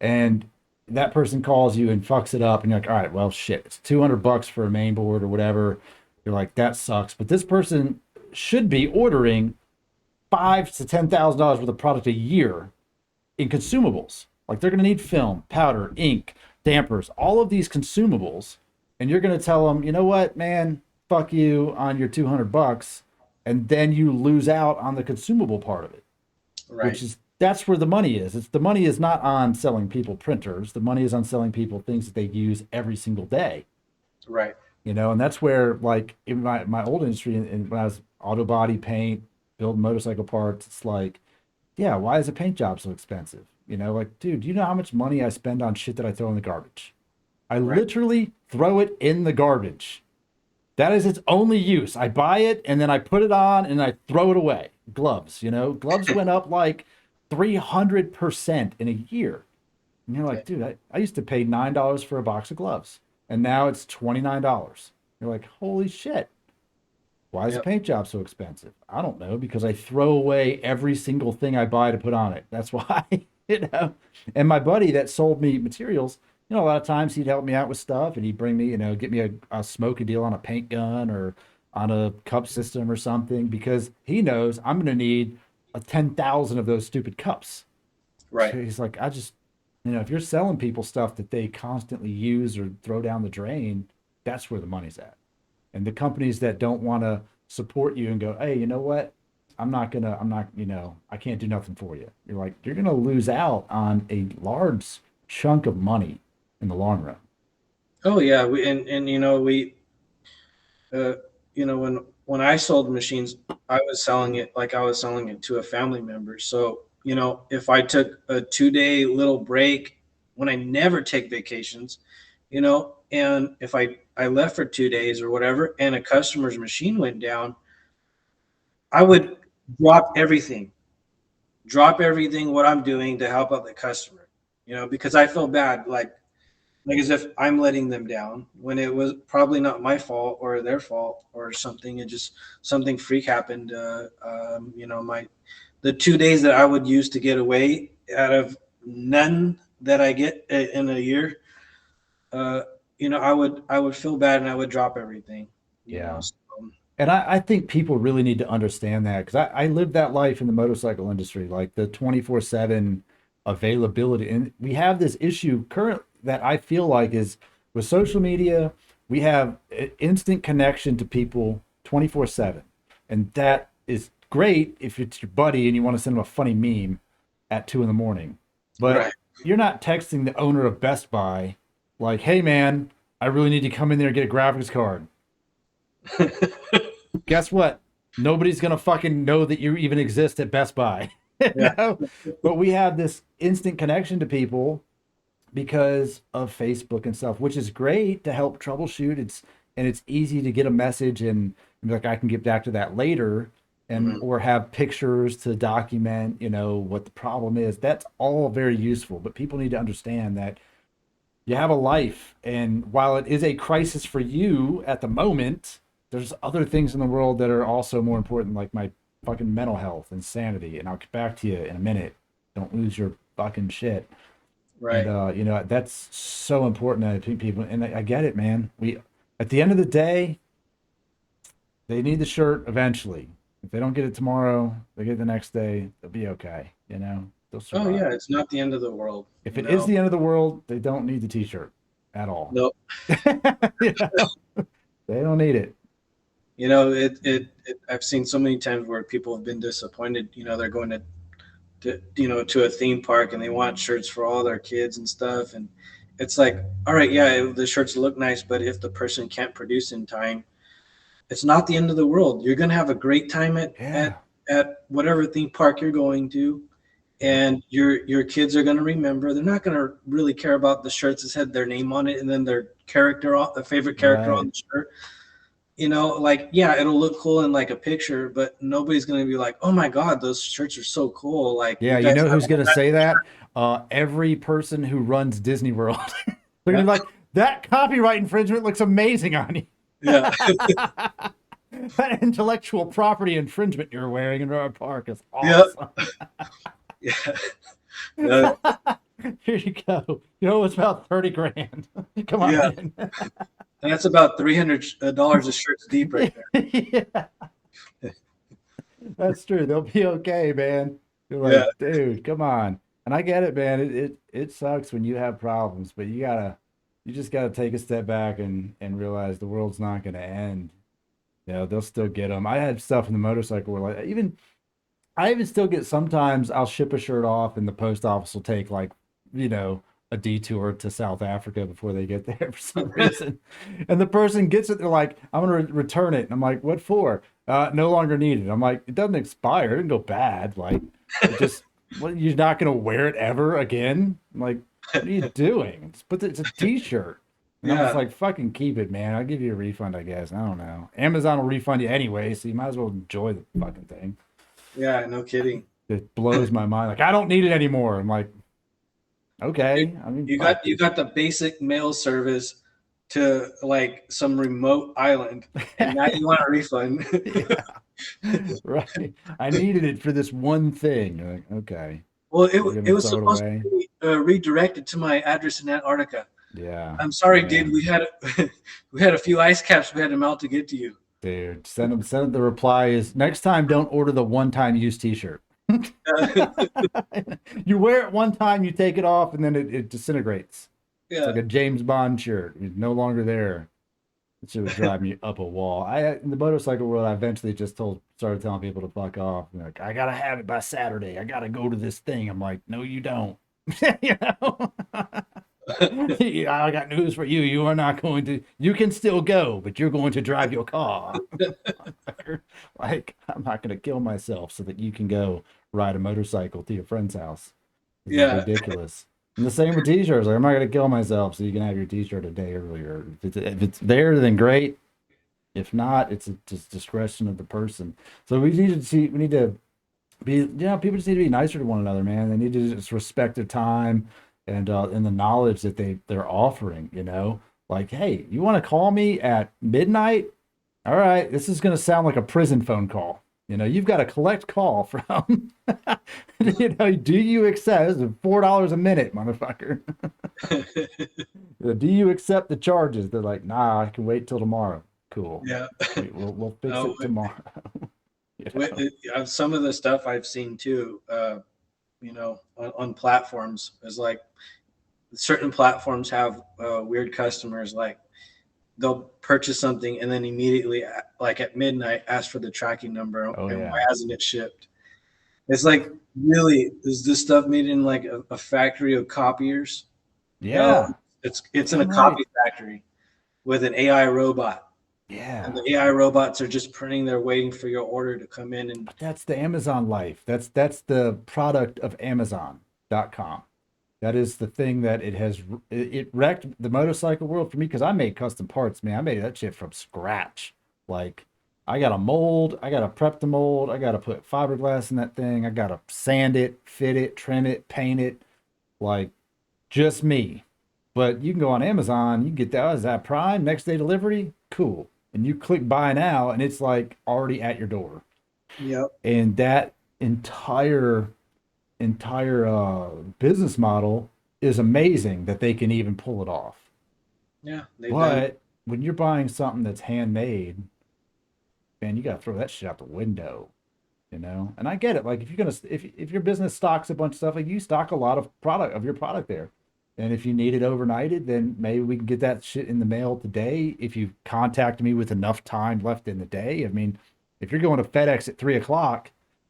and that person calls you and fucks it up, and you're like, all right, well, shit, it's $200 for a main board or whatever. You're like, that sucks. But this person should be ordering $5,000 to $10,000 worth of product a year in consumables. Like they're going to need film, powder, ink, dampers, all of these consumables. And you're going to tell them, you know what, man, fuck you on your $200. And then you lose out on the consumable part of it, Right, which is that's where the money is. The money is not on selling people printers. The money is on selling people things that they use every single day. right, And that's where, like, in my old industry, and when I was auto body paint, build motorcycle parts, it's like, yeah, why is a paint job so expensive? Like, dude, do you know how much money I spend on shit that I throw in the garbage? I right. literally throw it in the garbage. That is its only use. I buy it and then I put it on and I throw it away. Gloves, gloves went up like 300% in a year. And you're like, Okay. dude, I used to pay $9 for a box of gloves, and now it's $29. You're like, holy shit. Why is a Yep. paint job so expensive? I don't know, because I throw away every single thing I buy to put on it. That's why, And my buddy that sold me materials, a lot of times he'd help me out with stuff, and he'd bring me, get me a smoking deal on a paint gun or on a cup system or something, because he knows I'm going to need 10,000 of those stupid cups. Right. So he's like, if you're selling people stuff that they constantly use or throw down the drain, that's where the money's at. And the companies that don't want to support you and go, hey, you know what? I'm not, I can't do nothing for you. You're like, you're gonna lose out on a large chunk of money in the long run. Oh yeah, and uh, when I sold machines, I was selling it like I was selling it to a family member. So if I took a 2 day little break, when I never take vacations, and if I left for 2 days or whatever, and a customer's machine went down, I would drop everything, drop everything what I'm doing to help out the customer, because I feel bad, like as if I'm letting them down when it was probably not my fault or their fault or something. It just something freak happened. The 2 days that I would use to get away out of none that I get in a year, I would feel bad and I would drop everything. You know, Yeah. so, And I think people really need to understand that because I lived that life in the motorcycle industry, like the 24/7 availability. And we have this issue current that I feel like is with social media, we have instant connection to people 24/7. And that is great if it's your buddy and you want to send him a funny meme at 2 in the morning. But right. you're not texting the owner of Best Buy like, hey man, I really need to come in there and get a graphics card. Guess what? Nobody's gonna fucking know that you even exist at Best Buy. Yeah. No? But we have this instant connection to people because of Facebook and stuff, which is great to help troubleshoot. It's easy to get a message and be like, I can get back to that later, and Mhm. or have pictures to document, what the problem is. That's all very useful. But people need to understand that you have a life, and while it is a crisis for you at the moment, there's other things in the world that are also more important, like my fucking mental health and sanity. And I'll get back to you in a minute. Don't lose your fucking shit. And Right. that's so important to people. And I get it, man. We At the end of the day, they need the shirt eventually. If they don't get it tomorrow, they get it the next day. They'll be okay. They'll Oh survive. yeah, it's not the end of the world. If it is the end of the world, they don't need the t-shirt at all. No. You know? They don't need it. I've seen so many times where people have been disappointed. They're going to a theme park and they want shirts for all their kids and stuff, and it's like, all right, yeah, the shirts look nice, but if the person can't produce in time, it's not the end of the world. You're gonna have a great time at Yeah. at at whatever theme park you're going to, Yep. and your kids are gonna remember. They're not gonna really care about the shirts that had their name on it and then their character on the favorite character on Right. the shirt. Like, yeah, it'll look cool in like a picture, but nobody's gonna be like, oh my god, those shirts are so cool. Like, Yeah, you you guys know have who's all gonna that. say that? Every person who runs Disney World. They're gonna Yeah, be like, that copyright infringement looks amazing on you. yeah, That intellectual property infringement you're wearing in our park is yeah, awesome. yeah. Uh, Here you go. It's about 30 grand. Come on yeah. in. And that's about $300 a shirts deep right there. Yeah, that's true. They'll be okay, man. You're Yeah, like, dude, come on. And I get it, man. It sucks when you have problems, but you just gotta take a step back and realize the world's not gonna end. They'll still get them. I had stuff in the motorcycle where I even still get, sometimes I'll ship a shirt off and the post office will take like, you know, a detour to South Africa before they get there for some reason. And the person gets it, they're like, I'm gonna return it. And I'm like, what for? No longer needed. I'm like, it doesn't expire, it didn't go bad. Like, it just, what, you're not gonna wear it ever again? I'm like, what are you doing? It's a t-shirt. And I'm just yeah, like, fucking keep it, man. I'll give you a refund, I guess. I don't know. Amazon will refund you anyway, so you might as well enjoy the fucking thing. yeah. No kidding. It blows my mind. Like, I don't need it anymore. I'm like, You, okay. I mean, you fuck. got you got the basic mail service to like some remote island, and now you want a refund. Yeah, right. I needed it for this one thing. You're like, okay, Well, you're it gonna was throw it supposed away. to be redirected to my address in Antarctica. Yeah, I'm sorry, dude. man, We had a few ice caps we had to melt to get to you. dude. Send them. The reply is, next time, don't order the one-time use T-shirt. You wear it one time, you take it off, and then it disintegrates. It's Yeah, like a James Bond shirt. It's no longer there. It should would drive me up a wall. In the motorcycle world, I eventually just started telling people to fuck off. Like, I gotta have it by Saturday. I gotta go to this thing. I'm like, no, you don't. You know, I got news for you. You are not going to. You can still go, but you're going to drive your car. Like, I'm not going to kill myself so that you can go ride a motorcycle to your friend's house. This is Yeah. ridiculous. And the same with t-shirts. Like, I'm not going to kill myself so you can have your t-shirt a day earlier. If it's there, then great. If not, it's just discretion of the person. So we need to see. We need to be. People just need to be nicer to one another, man. They need to just respect their time and the knowledge that they're offering. Like, hey, you want to call me at midnight? All right, this is going to sound like a prison phone call. You've got a collect call from, do you accept $4 a minute, motherfucker? Do you accept the charges? They're like, nah, I can wait till tomorrow. Cool. Yeah. We'll fix it tomorrow. Some of the stuff I've seen too, on platforms is like certain platforms have weird customers, like they'll purchase something and then immediately, like at midnight, ask for the tracking number. And why hasn't it shipped? It's like, really, is this stuff made in like a factory of copiers? Yeah. No, it's in a copy factory with an AI robot. Yeah. And the AI robots are just printing. They're waiting for your order to come in. And that's the Amazon life. That's the product of Amazon.com. That is the thing that it wrecked the motorcycle world for me, because I made custom parts, man. I made that shit from scratch. Like, I got a mold, I got to prep the mold, I got to put fiberglass in that thing, I got to sand it, fit it, trim it, paint it, like, just me. But you can go on Amazon, you can get that. Is that Prime, next day delivery? Cool. And you click buy now, and it's like already at your door. Yep. And that entire business model is amazing that they can even pull it off. Yeah. But when you're buying something that's handmade, man, you got to throw that shit out the window, And I get it. Like, if your business stocks a bunch of stuff, like, you stock a lot of your product there. And if you need it overnighted, then maybe we can get that shit in the mail today. If you contact me with enough time left in the day. I mean, if you're going to FedEx at 3:00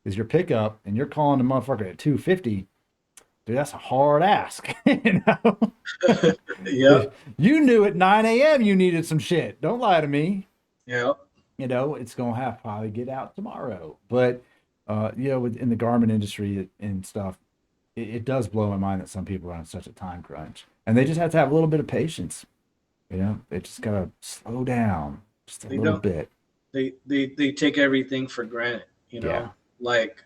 is your pickup and you're calling the motherfucker at 2:50, dude, that's a hard ask. Yeah. You knew at 9 a.m. you needed some shit. Don't lie to me. Yeah. It's going to have to probably get out tomorrow. But, in the garment industry and stuff, it does blow my mind that some people are on such a time crunch, and they just have to have a little bit of patience. They just gotta slow down just a little bit. They take everything for granted. Yeah. Like,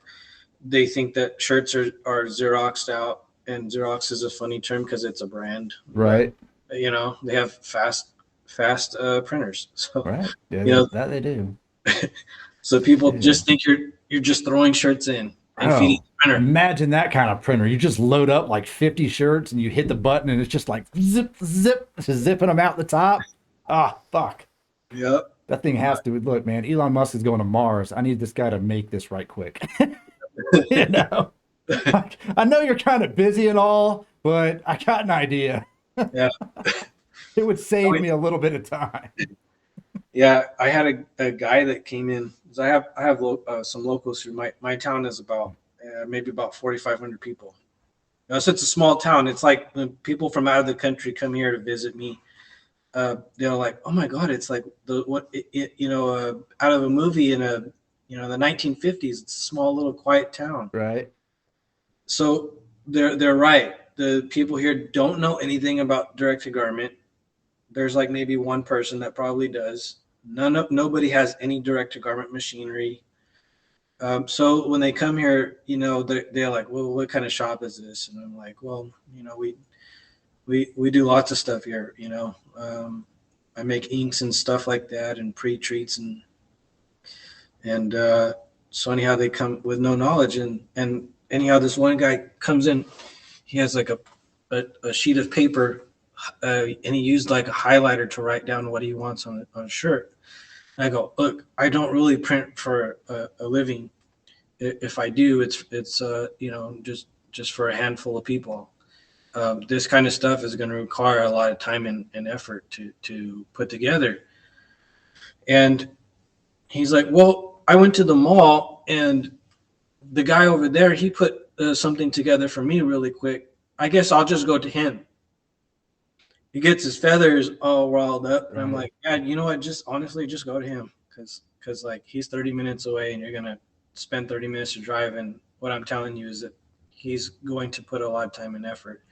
they think that shirts are Xeroxed out, and Xerox is a funny term because it's a brand, right? But, they have fast printers. So right, yeah, that they do. So people just think you're just throwing shirts in and feeding the printer. Imagine that kind of printer. You just load up like 50 shirts and you hit the button and it's just like zip, zipping them out the top. Ah, fuck. Yep. That thing has to look, man. Elon Musk is going to Mars. I need this guy to make this right quick. Like, I know you're kind of busy and all, but I got an idea. Yeah. It would save me a little bit of time. Yeah, I had a guy that came in. I have some locals who my town is about maybe about 4,500 people. So it's a small town. It's like when people from out of the country come here to visit me. They're like, oh my God, it's like out of a movie in the 1950s. It's a small little quiet town. Right. So they're right. The people here don't know anything about direct to garment. There's like maybe one person that probably does. Nobody has any direct to garment machinery. So when they come here, they're like, well, what kind of shop is this? And I'm like, well, we do lots of stuff here. I make inks and stuff like that and pre-treats and so anyhow they come with no knowledge and anyhow this one guy comes in, he has like a sheet of paper. And he used like a highlighter to write down what he wants on a shirt. And I go, look, I don't really print for a living. If I do, it's just for a handful of people. This kind of stuff is going to require a lot of time and effort to put together. And he's like, well, I went to the mall and the guy over there, he put something together for me really quick. I guess I'll just go to him. He gets his feathers all riled up, and I'm like, yeah, you know what? Just honestly, just go to him, because like he's 30 minutes away, and you're gonna spend 30 minutes to drive. And what I'm telling you is that he's going to put a lot of time and effort.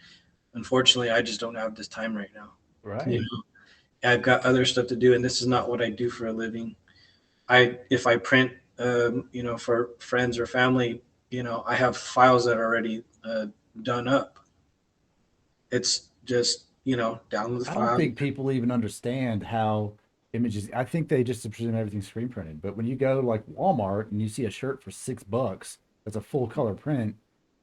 Unfortunately, I just don't have this time right now. Right. You know, I've got other stuff to do, and this is not what I do for a living. If I print, for friends or family, I have files that are already done up. It's just download the I file. don't think people even understand how images. I think they just presume everything's screen printed. But when you go like Walmart and you see a shirt for $6 that's a full color print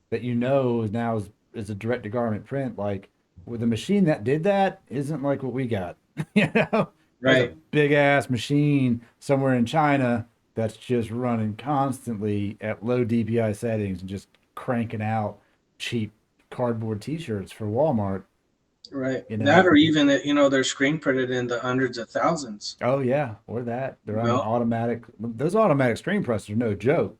that now is a direct to garment print, like with the machine that did that isn't like what we got. There's a Right. big ass machine somewhere in China that's just running constantly at low DPI settings and just cranking out cheap cardboard T-shirts for Walmart. Right. You That, know, or even that, they're screen printed in the hundreds of thousands. oh yeah, or that they're on an Well, automatic. Those automatic screen presses are no joke,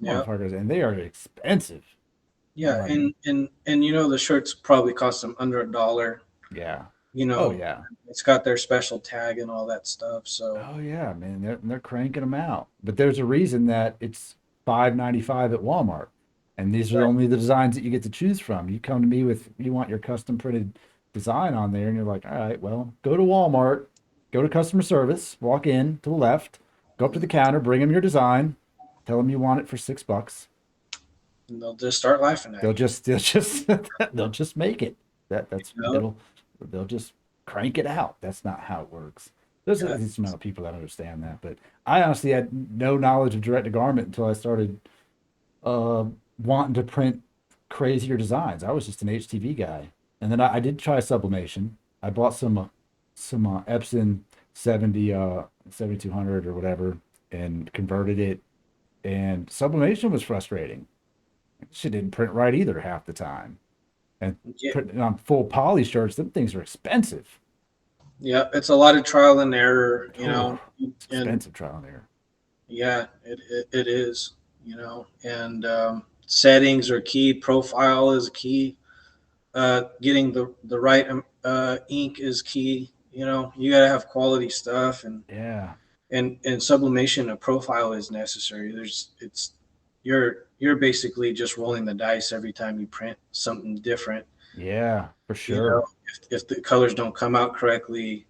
yeah. motherfuckers, and they are expensive. I'm Yeah. like, And the shirts probably cost them under $1. yeah, You oh know, yeah, it's got their special tag and all that stuff. So, oh yeah, man, they're cranking them out. But there's a reason that it's 5.95 at Walmart, and these are right. only the designs that you get to choose from. You come to me with you want your custom printed design on there, and you're like, all right, well, go to Walmart, go to customer service, walk in to the left, go up to the counter, bring them your design, tell them you want it for $6. And they'll just start laughing at you. They'll just they'll just make it. That's You know? it'll they'll just crank it out. That's not how it works. There's a Yeah. decent amount of people that understand that, but I honestly had no knowledge of direct to garment until I started uh, wanting to print crazier designs. I was just an HTV guy, and then I did try sublimation. I bought some Epson 7200 or whatever and converted it, and sublimation was frustrating. Shit didn't print right either half the time. And Yeah. printing on full poly shirts, them things are expensive. Yeah. It's a lot of trial and error, Oh, it's and expensive trial and error. yeah, it is, and settings are key. Profile is key. Getting the right ink is key. You got to have quality stuff, and Yeah, sublimation, a profile is necessary. You're basically just rolling the dice every time you print something different. yeah, for You know, sure. if the colors don't come out correctly,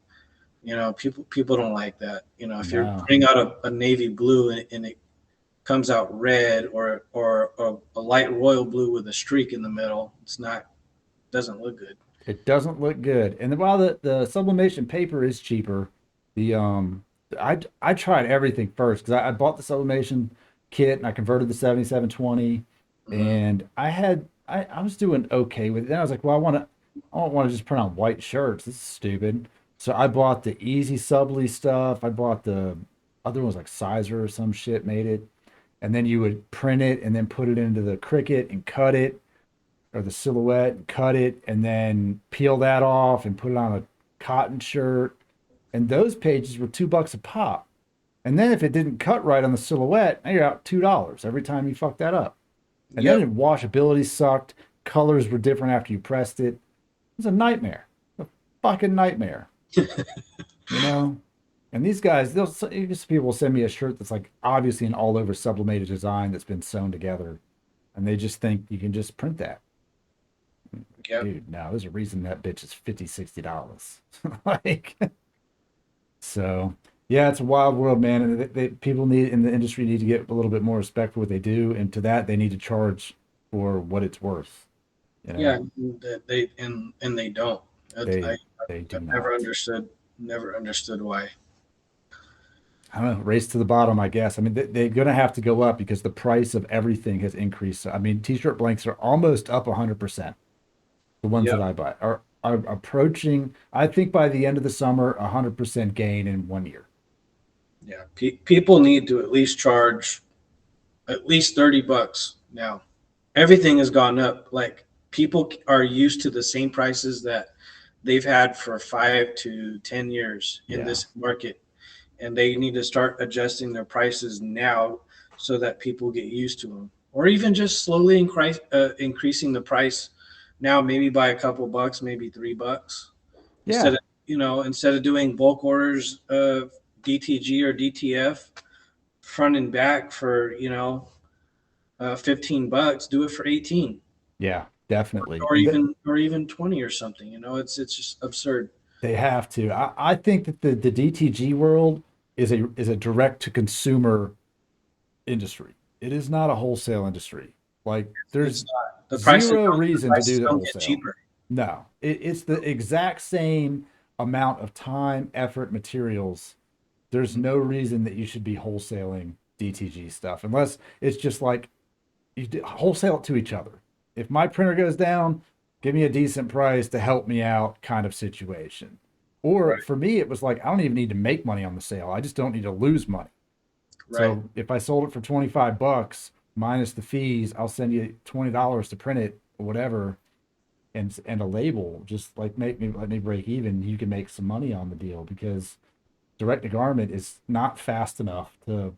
people don't like that. If you're No, putting out a navy blue and it comes out red, or a light royal blue with a streak in the middle, doesn't look good. it doesn't look good. And while the sublimation paper is cheaper, the I tried everything first because I bought the sublimation kit and I converted the 7720, Mhm. and I was doing okay with it. Then I was like, well, I don't want to just print on white shirts. This is stupid. So I bought the easy subly stuff. I bought the other ones like Sizer or some shit made it. And then you would print it and then put it into the Cricut and cut it, or the Silhouette and cut it, and then peel that off and put it on a cotton shirt. And those pages were $2 a pop. And then if it didn't cut right on the Silhouette, now you're out $2 every time you fuck that up. And Yep. then washability sucked. Colors were different after you pressed it. It was a nightmare. A fucking nightmare. You know? And these guys, people will send me a shirt that's like obviously an all over sublimated design that's been sewn together. And they just think you can just print that. Yep. Dude, no, there's a reason that bitch is $50, $60. Like, so yeah, it's a wild world, man. And people need in the industry need to get a little bit more respect for what they do. And to that, they need to charge for what it's worth. You Yeah. know, That and they don't. they I they do I've never not. understood. Never understood why. I don't know, race to the bottom, I guess. I mean, they're going to have to go up because the price of everything has increased. I mean, t-shirt blanks are almost up 100%. The ones that Yep. I buy are approaching, I think by the end of the summer, 100% gain in 1 year. Yeah. People need to at least charge at least $30 now. Everything has gone up. Like, people are used to the same prices that they've had for 5 to 10 years in Yeah. this market. and they need to start adjusting their prices now so that people get used to them, or even just slowly increasing the price now, maybe by a couple bucks, maybe $3, instead Yeah. of instead of doing bulk orders of DTG or DTF front and back for $15, do it for 18, Yeah, definitely. or even 20 or something. It's just absurd. They have to. I think that the DTG world is a direct to consumer industry. It is not a wholesale industry. Like It's there's not. zero reason to do Prices the don't get wholesale. cheaper. No, it's the exact same amount of time, effort, materials. There's no reason that you should be wholesaling DTG stuff unless it's just like wholesale it to each other. If my printer goes down, give me a decent price to help me out kind of situation. Or Right. for me, it was like, I don't even need to make money on the sale. I just don't need to lose money. Right. So if I sold it for 25 bucks minus the fees, I'll send you $20 to print it or whatever, and a label. Just like let me break even. You can make some money on the deal because direct to garment is not fast enough to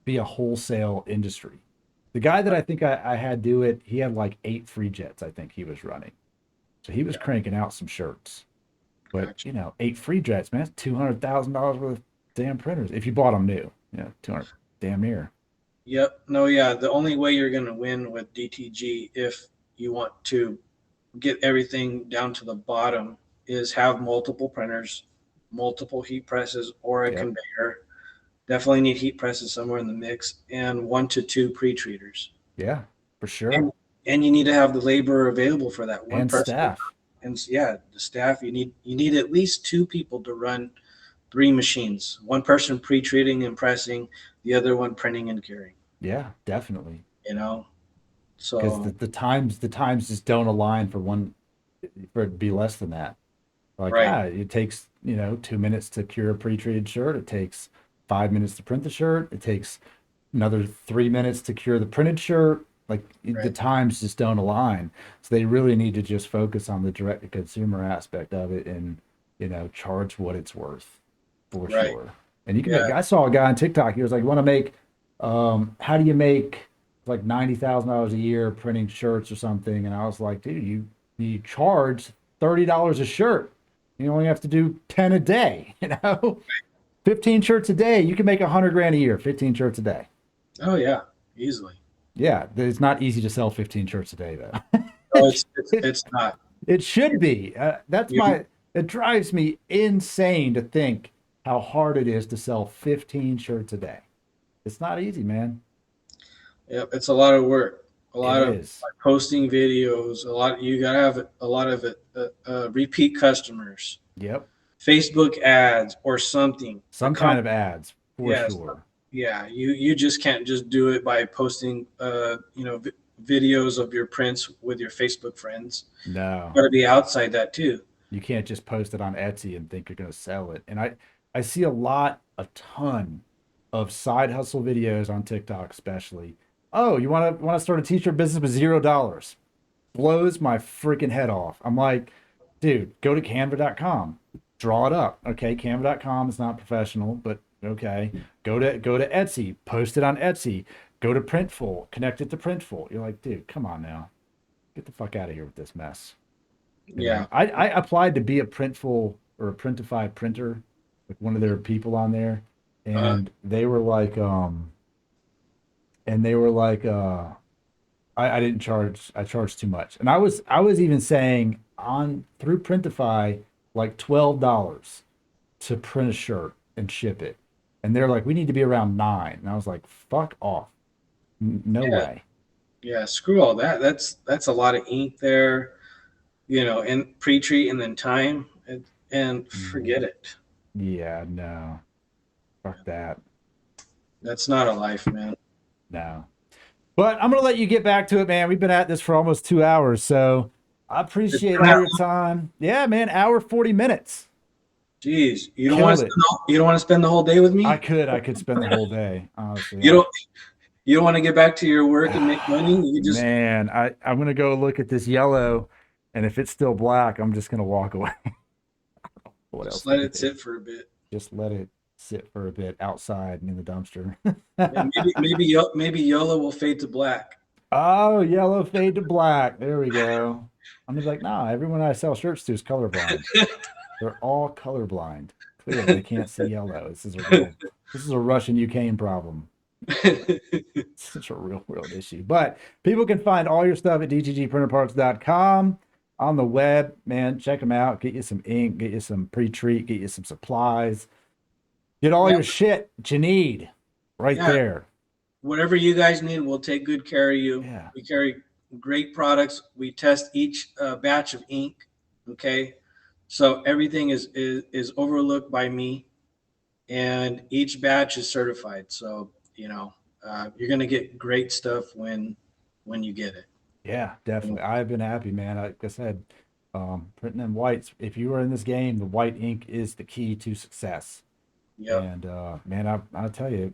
be a wholesale industry. The guy that I think I had do it, he had like 8 free jets, I think he was running. So he was cranking out some shirts. But Gotcha. 8 free jets, man, that's $200,000 worth of damn printers. If you bought them new, 200 damn near. Yep. No, yeah. The only way you're going to win with DTG, if you want to get everything down to the bottom, is have multiple printers, multiple heat presses, or a Yep. conveyor. Definitely need heat presses somewhere in the mix, and 1 to 2 pre-treaters. Yeah, for sure. And you need to have the labor available for that one And person. staff. And yeah, the staff. You need at least 2 people to run 3 machines. One person pre-treating and pressing, the other one printing and carrying. Yeah, definitely. Because So the times just don't align for it to be less than that. Like, right, it takes, 2 minutes to cure a pre-treated shirt. It takes 5 minutes to print the shirt. It takes another 3 minutes to cure the printed shirt. Like the right, times just don't align. So they really need to just focus on the direct to consumer aspect of it and, charge what it's worth for right. sure. And you can Yeah, make, I saw a guy on TikTok. He was like, you want to make, how do you make like $90,000 a year printing shirts or something? And I was like, dude, you charge $30 a shirt. You only have to do 10 a day, 15 shirts a day. You can make 100 grand a year, 15 shirts a day. oh yeah, easily. Yeah, it's not easy to sell 15 shirts a day though. No, it, it's not. it should be. You, It drives me insane to think how hard it is to sell 15 shirts a day. It's not easy, man. yep, it's a lot of work. A It lot of is. posting videos. You gotta have a lot of it. Repeat customers, Yep. Facebook ads, or something. Some kind of ads for Yes, sure. yeah. You just can't just do it by posting videos of your prints with your Facebook friends. No. Got to be outside that too. You can't just post it on Etsy and think you're going to sell it. And I see a ton of side hustle videos on TikTok, especially. Oh, you want to start a t-shirt business with $0? Blows my freaking head off. I'm like, dude, go to canva.com, draw it up. Okay, canva.com is not professional, but okay. Go to Etsy, post it on Etsy. Go to Printful, connect it to Printful. You're like, dude, come on now. Get the fuck out of here with this mess. Yeah. I applied to be a Printful or a Printify printer, like one of their people on there, Uh, and they were like, I didn't charge, I charged too much. And I was even saying on through Printify like $12 to print a shirt and ship it. And they're like, we need to be around 9. And I was like, fuck off. No yeah. way. Yeah. Screw all that. That's a lot of ink there. And pre-treat and then time, and Mm, forget it. yeah, no. Fuck that. That's not a life, man. No. But I'm gonna let you get back to it, man. We've been at this for almost 2 hours, so I It's appreciate been all that your time. Yeah, man, hour 40 minutes. Jeez, Killed it. you don't want to spend the whole day with I me. could I could spend the whole day, honestly. You don't you don't want to get back to your work and make money. You just Man, I'm gonna go look at this yellow, and if it's still black, I'm just gonna walk away. What else just to let it do? sit for a bit. Just let it sit for a bit outside and in the dumpster. And maybe yellow will fade to black. Oh, yellow fade to black. There we go. I'm just like, nah, everyone I sell shirts to is colorblind. They're all colorblind. Clearly, they can't see yellow. This is a Russian Ukraine problem. It's such a real world issue. But people can find all your stuff at dtgprinterparts.com on the web. Man, check them out. Get you some ink, get you some pre-treat, get you some supplies. Get all your shit that you need right there. Whatever you guys need, we'll take good care of you. Yeah. We carry great products. We test each batch of ink. Okay. So everything is overlooked by me, and each batch is certified. So, you know, you're going to get great stuff when you get it. Yeah, definitely. I've been happy, man. Like I said, printing them whites. If you are in this game, the white ink is the key to success. Yeah. And man, I'll tell you,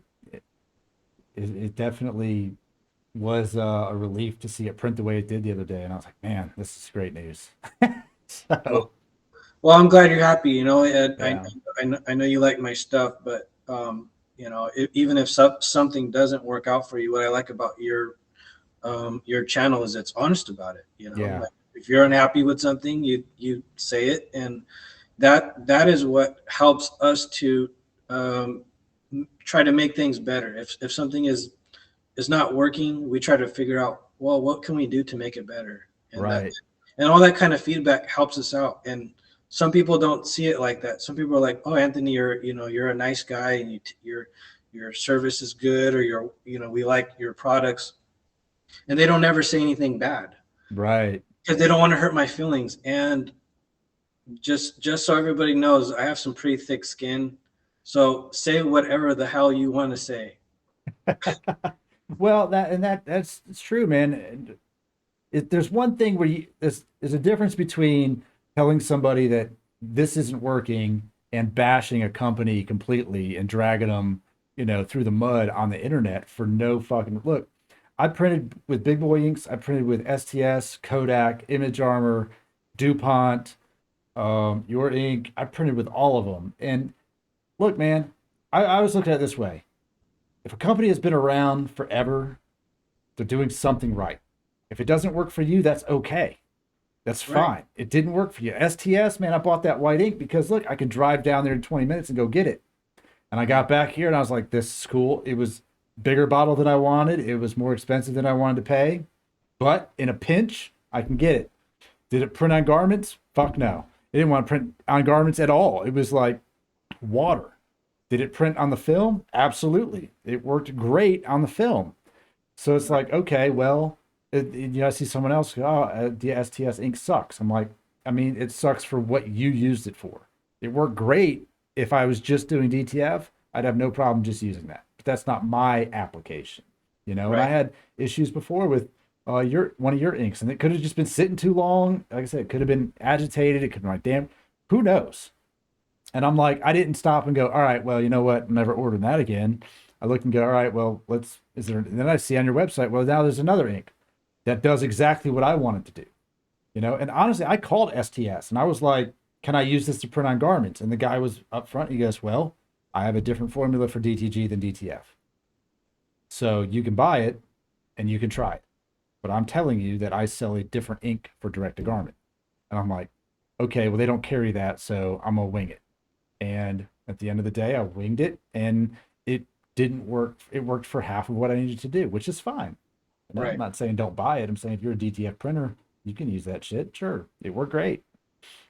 it definitely was a relief to see it print the way it did the other day. And I was like, man, this is great news. So, well, I'm glad you're happy. You know, Ed, yeah. I know you like my stuff, but you know, even if something doesn't work out for you, what I like about your channel is it's honest about it. You know, Yeah. like if you're unhappy with something, you say it, and that is what helps us to try to make things better. If something is not working, we try to figure out, well, what can we do to make it better? And Right. and all that kind of feedback helps us out. And some people don't see it like that. Some people are like, oh, Anthony, you're a nice guy, and your service is good, or we like your products, and they don't ever say anything bad, Right. because they don't want to hurt my feelings. And just so everybody knows, I have some pretty thick skin, so say whatever the hell you want to say. Well, that's true, man. And there's one thing where there's a difference between telling somebody that this isn't working and bashing a company completely and dragging them, through the mud on the internet for no fucking look. I printed with big boy inks. I printed with STS, Kodak, Image Armor, DuPont, Your Ink. I printed with all of them. And look, man, I was looking at it this way. If a company has been around forever, they're doing something right. If it doesn't work for you, that's okay. That's fine. Right. It didn't work for you. STS, man, I bought that white ink because look, I could drive down there in 20 minutes and go get it. And I got back here and I was like, this is cool. It was bigger bottle than I wanted. It was more expensive than I wanted to pay. But in a pinch, I can get it. Did it print on garments? Fuck no. It didn't want to print on garments at all. It was like water. Did it print on the film? Absolutely. It worked great on the film. So it's like, okay, well, I see someone else go, oh, the STS ink sucks. I'm like, I mean, it sucks for what you used it for. It worked great. If I was just doing DTF, I'd have no problem just using that. But that's not my application, And I had issues before with one of your inks, and it could have just been sitting too long. Like I said, it could have been agitated. It could have been like, damn, who knows? And I'm like, I didn't stop and go, all right, well, you know what? I'm never ordering that again. I look and go, all right, well, and then I see on your website, well, now there's another ink that does exactly what I wanted to do, And honestly, I called STS and I was like, can I use this to print on garments? And the guy was up front. He goes, well, I have a different formula for DTG than DTF. So you can buy it and you can try it. But I'm telling you that I sell a different ink for direct to garment. And I'm like, okay, well, they don't carry that, so I'm going to wing it. And at the end of the day, I winged it and it didn't work. It worked for half of what I needed to do, which is fine. And I'm not saying don't buy it. I'm saying if you're a DTF printer, you can use that shit. Sure, it worked great.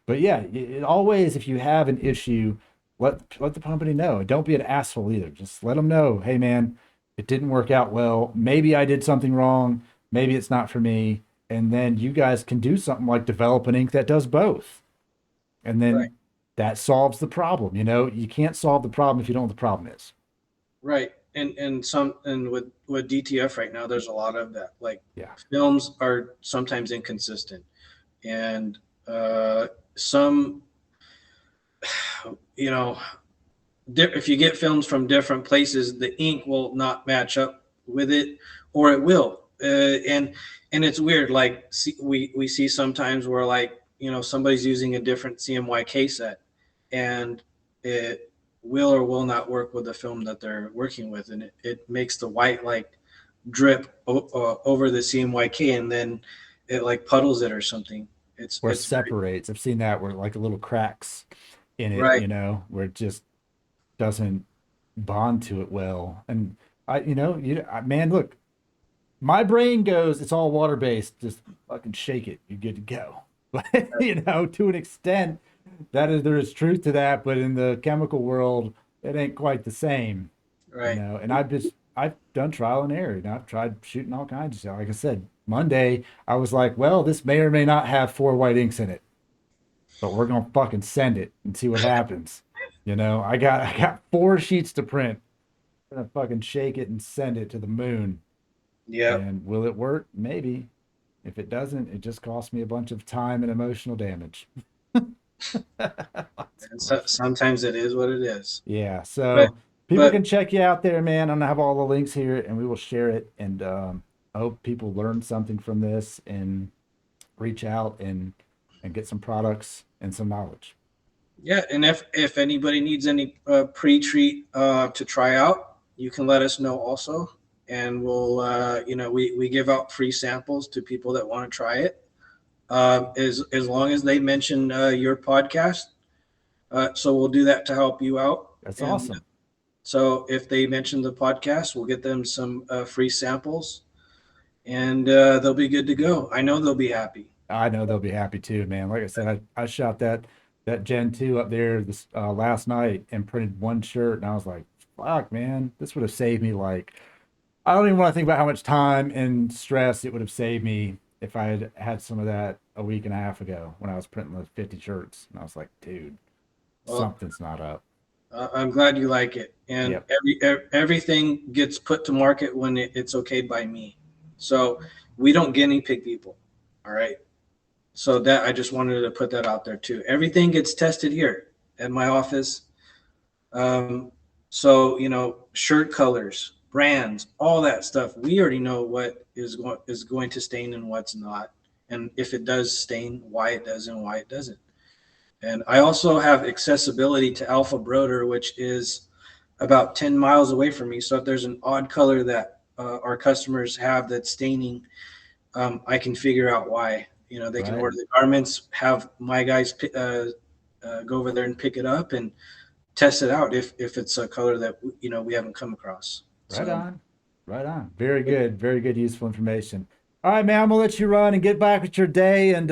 But yeah, it always, if you have an issue, let the company know. Don't be an asshole either. Just let them know, hey man, it didn't work out well. Maybe I did something wrong. Maybe it's not for me. And then you guys can do something like develop an ink that does both. And then that solves the problem. You can't solve the problem if you don't know what the problem is. Right. And with DTF right now, there's a lot of that. Like films are sometimes inconsistent, and some, if you get films from different places, the ink will not match up with it, or it will. And it's weird. Like we see sometimes where like, somebody's using a different CMYK set, and will or will not work with the film that they're working with, and it makes the white like drip over the CMYK, and then it like puddles it or something. Or It's very, separates. I've seen that where like little cracks in it, right. you know, where it just doesn't bond to it well. And man, look, my brain goes, it's all water based. Just fucking shake it, you're good to go. But to an extent, there is truth to that. But in the chemical world, it ain't quite the same. Right. And I've done trial and error. I've tried shooting all kinds of stuff. Like I said, Monday, I was like, well, this may or may not have 4 white inks in it, but we're gonna fucking send it and see what happens. I got 4 sheets to print. I'm gonna fucking shake it and send it to the moon. Yeah. And will it work? Maybe. If it doesn't, it just costs me a bunch of time and emotional damage. And so, sometimes it is what it is. Yeah. But So people but can check you out there, man. I'm gonna have all the links here, and we will share it. And I hope people learn something from this and reach out and get some products and some knowledge. yeah, and if anybody needs any pre-treat to try out, you can let us know also, and we'll we give out free samples to people that want to try it. As long as they mention your podcast, so we'll do that to help you out. That's And awesome. so if they mention the podcast, we'll get them some free samples, and they'll be good to go. I know they'll be happy. I know they'll be happy too, man. Like I said, I shot that Gen 2 up there this last night and printed 1 shirt, and I was like, fuck, man, this would have saved me like I don't even want to think about how much time and stress it would have saved me if I had had some of that a week and a half ago when I was printing those 50 shirts. And I was like, dude, Well, something's not up. I'm glad you like it, and Yep. everything gets put to market when it's okayed by me. So we don't guinea pig people. All right. So that I just wanted to put that out there too. Everything gets tested here at my office. Um, so shirt colors, brands, all that stuff. We already know what is going to stain and what's not, and if it does stain, why it does and why it doesn't. And I also have accessibility to Alpha Broder, which is about 10 miles away from me. So if there's an odd color that our customers have that's staining, I can figure out why. They can Right. order the garments, have my guys go over there and pick it up and test it out if it's a color that we haven't come across. Right So on. Right on. Very good. Very good, useful information. All right, man, I'm gonna let you run and get back with your day and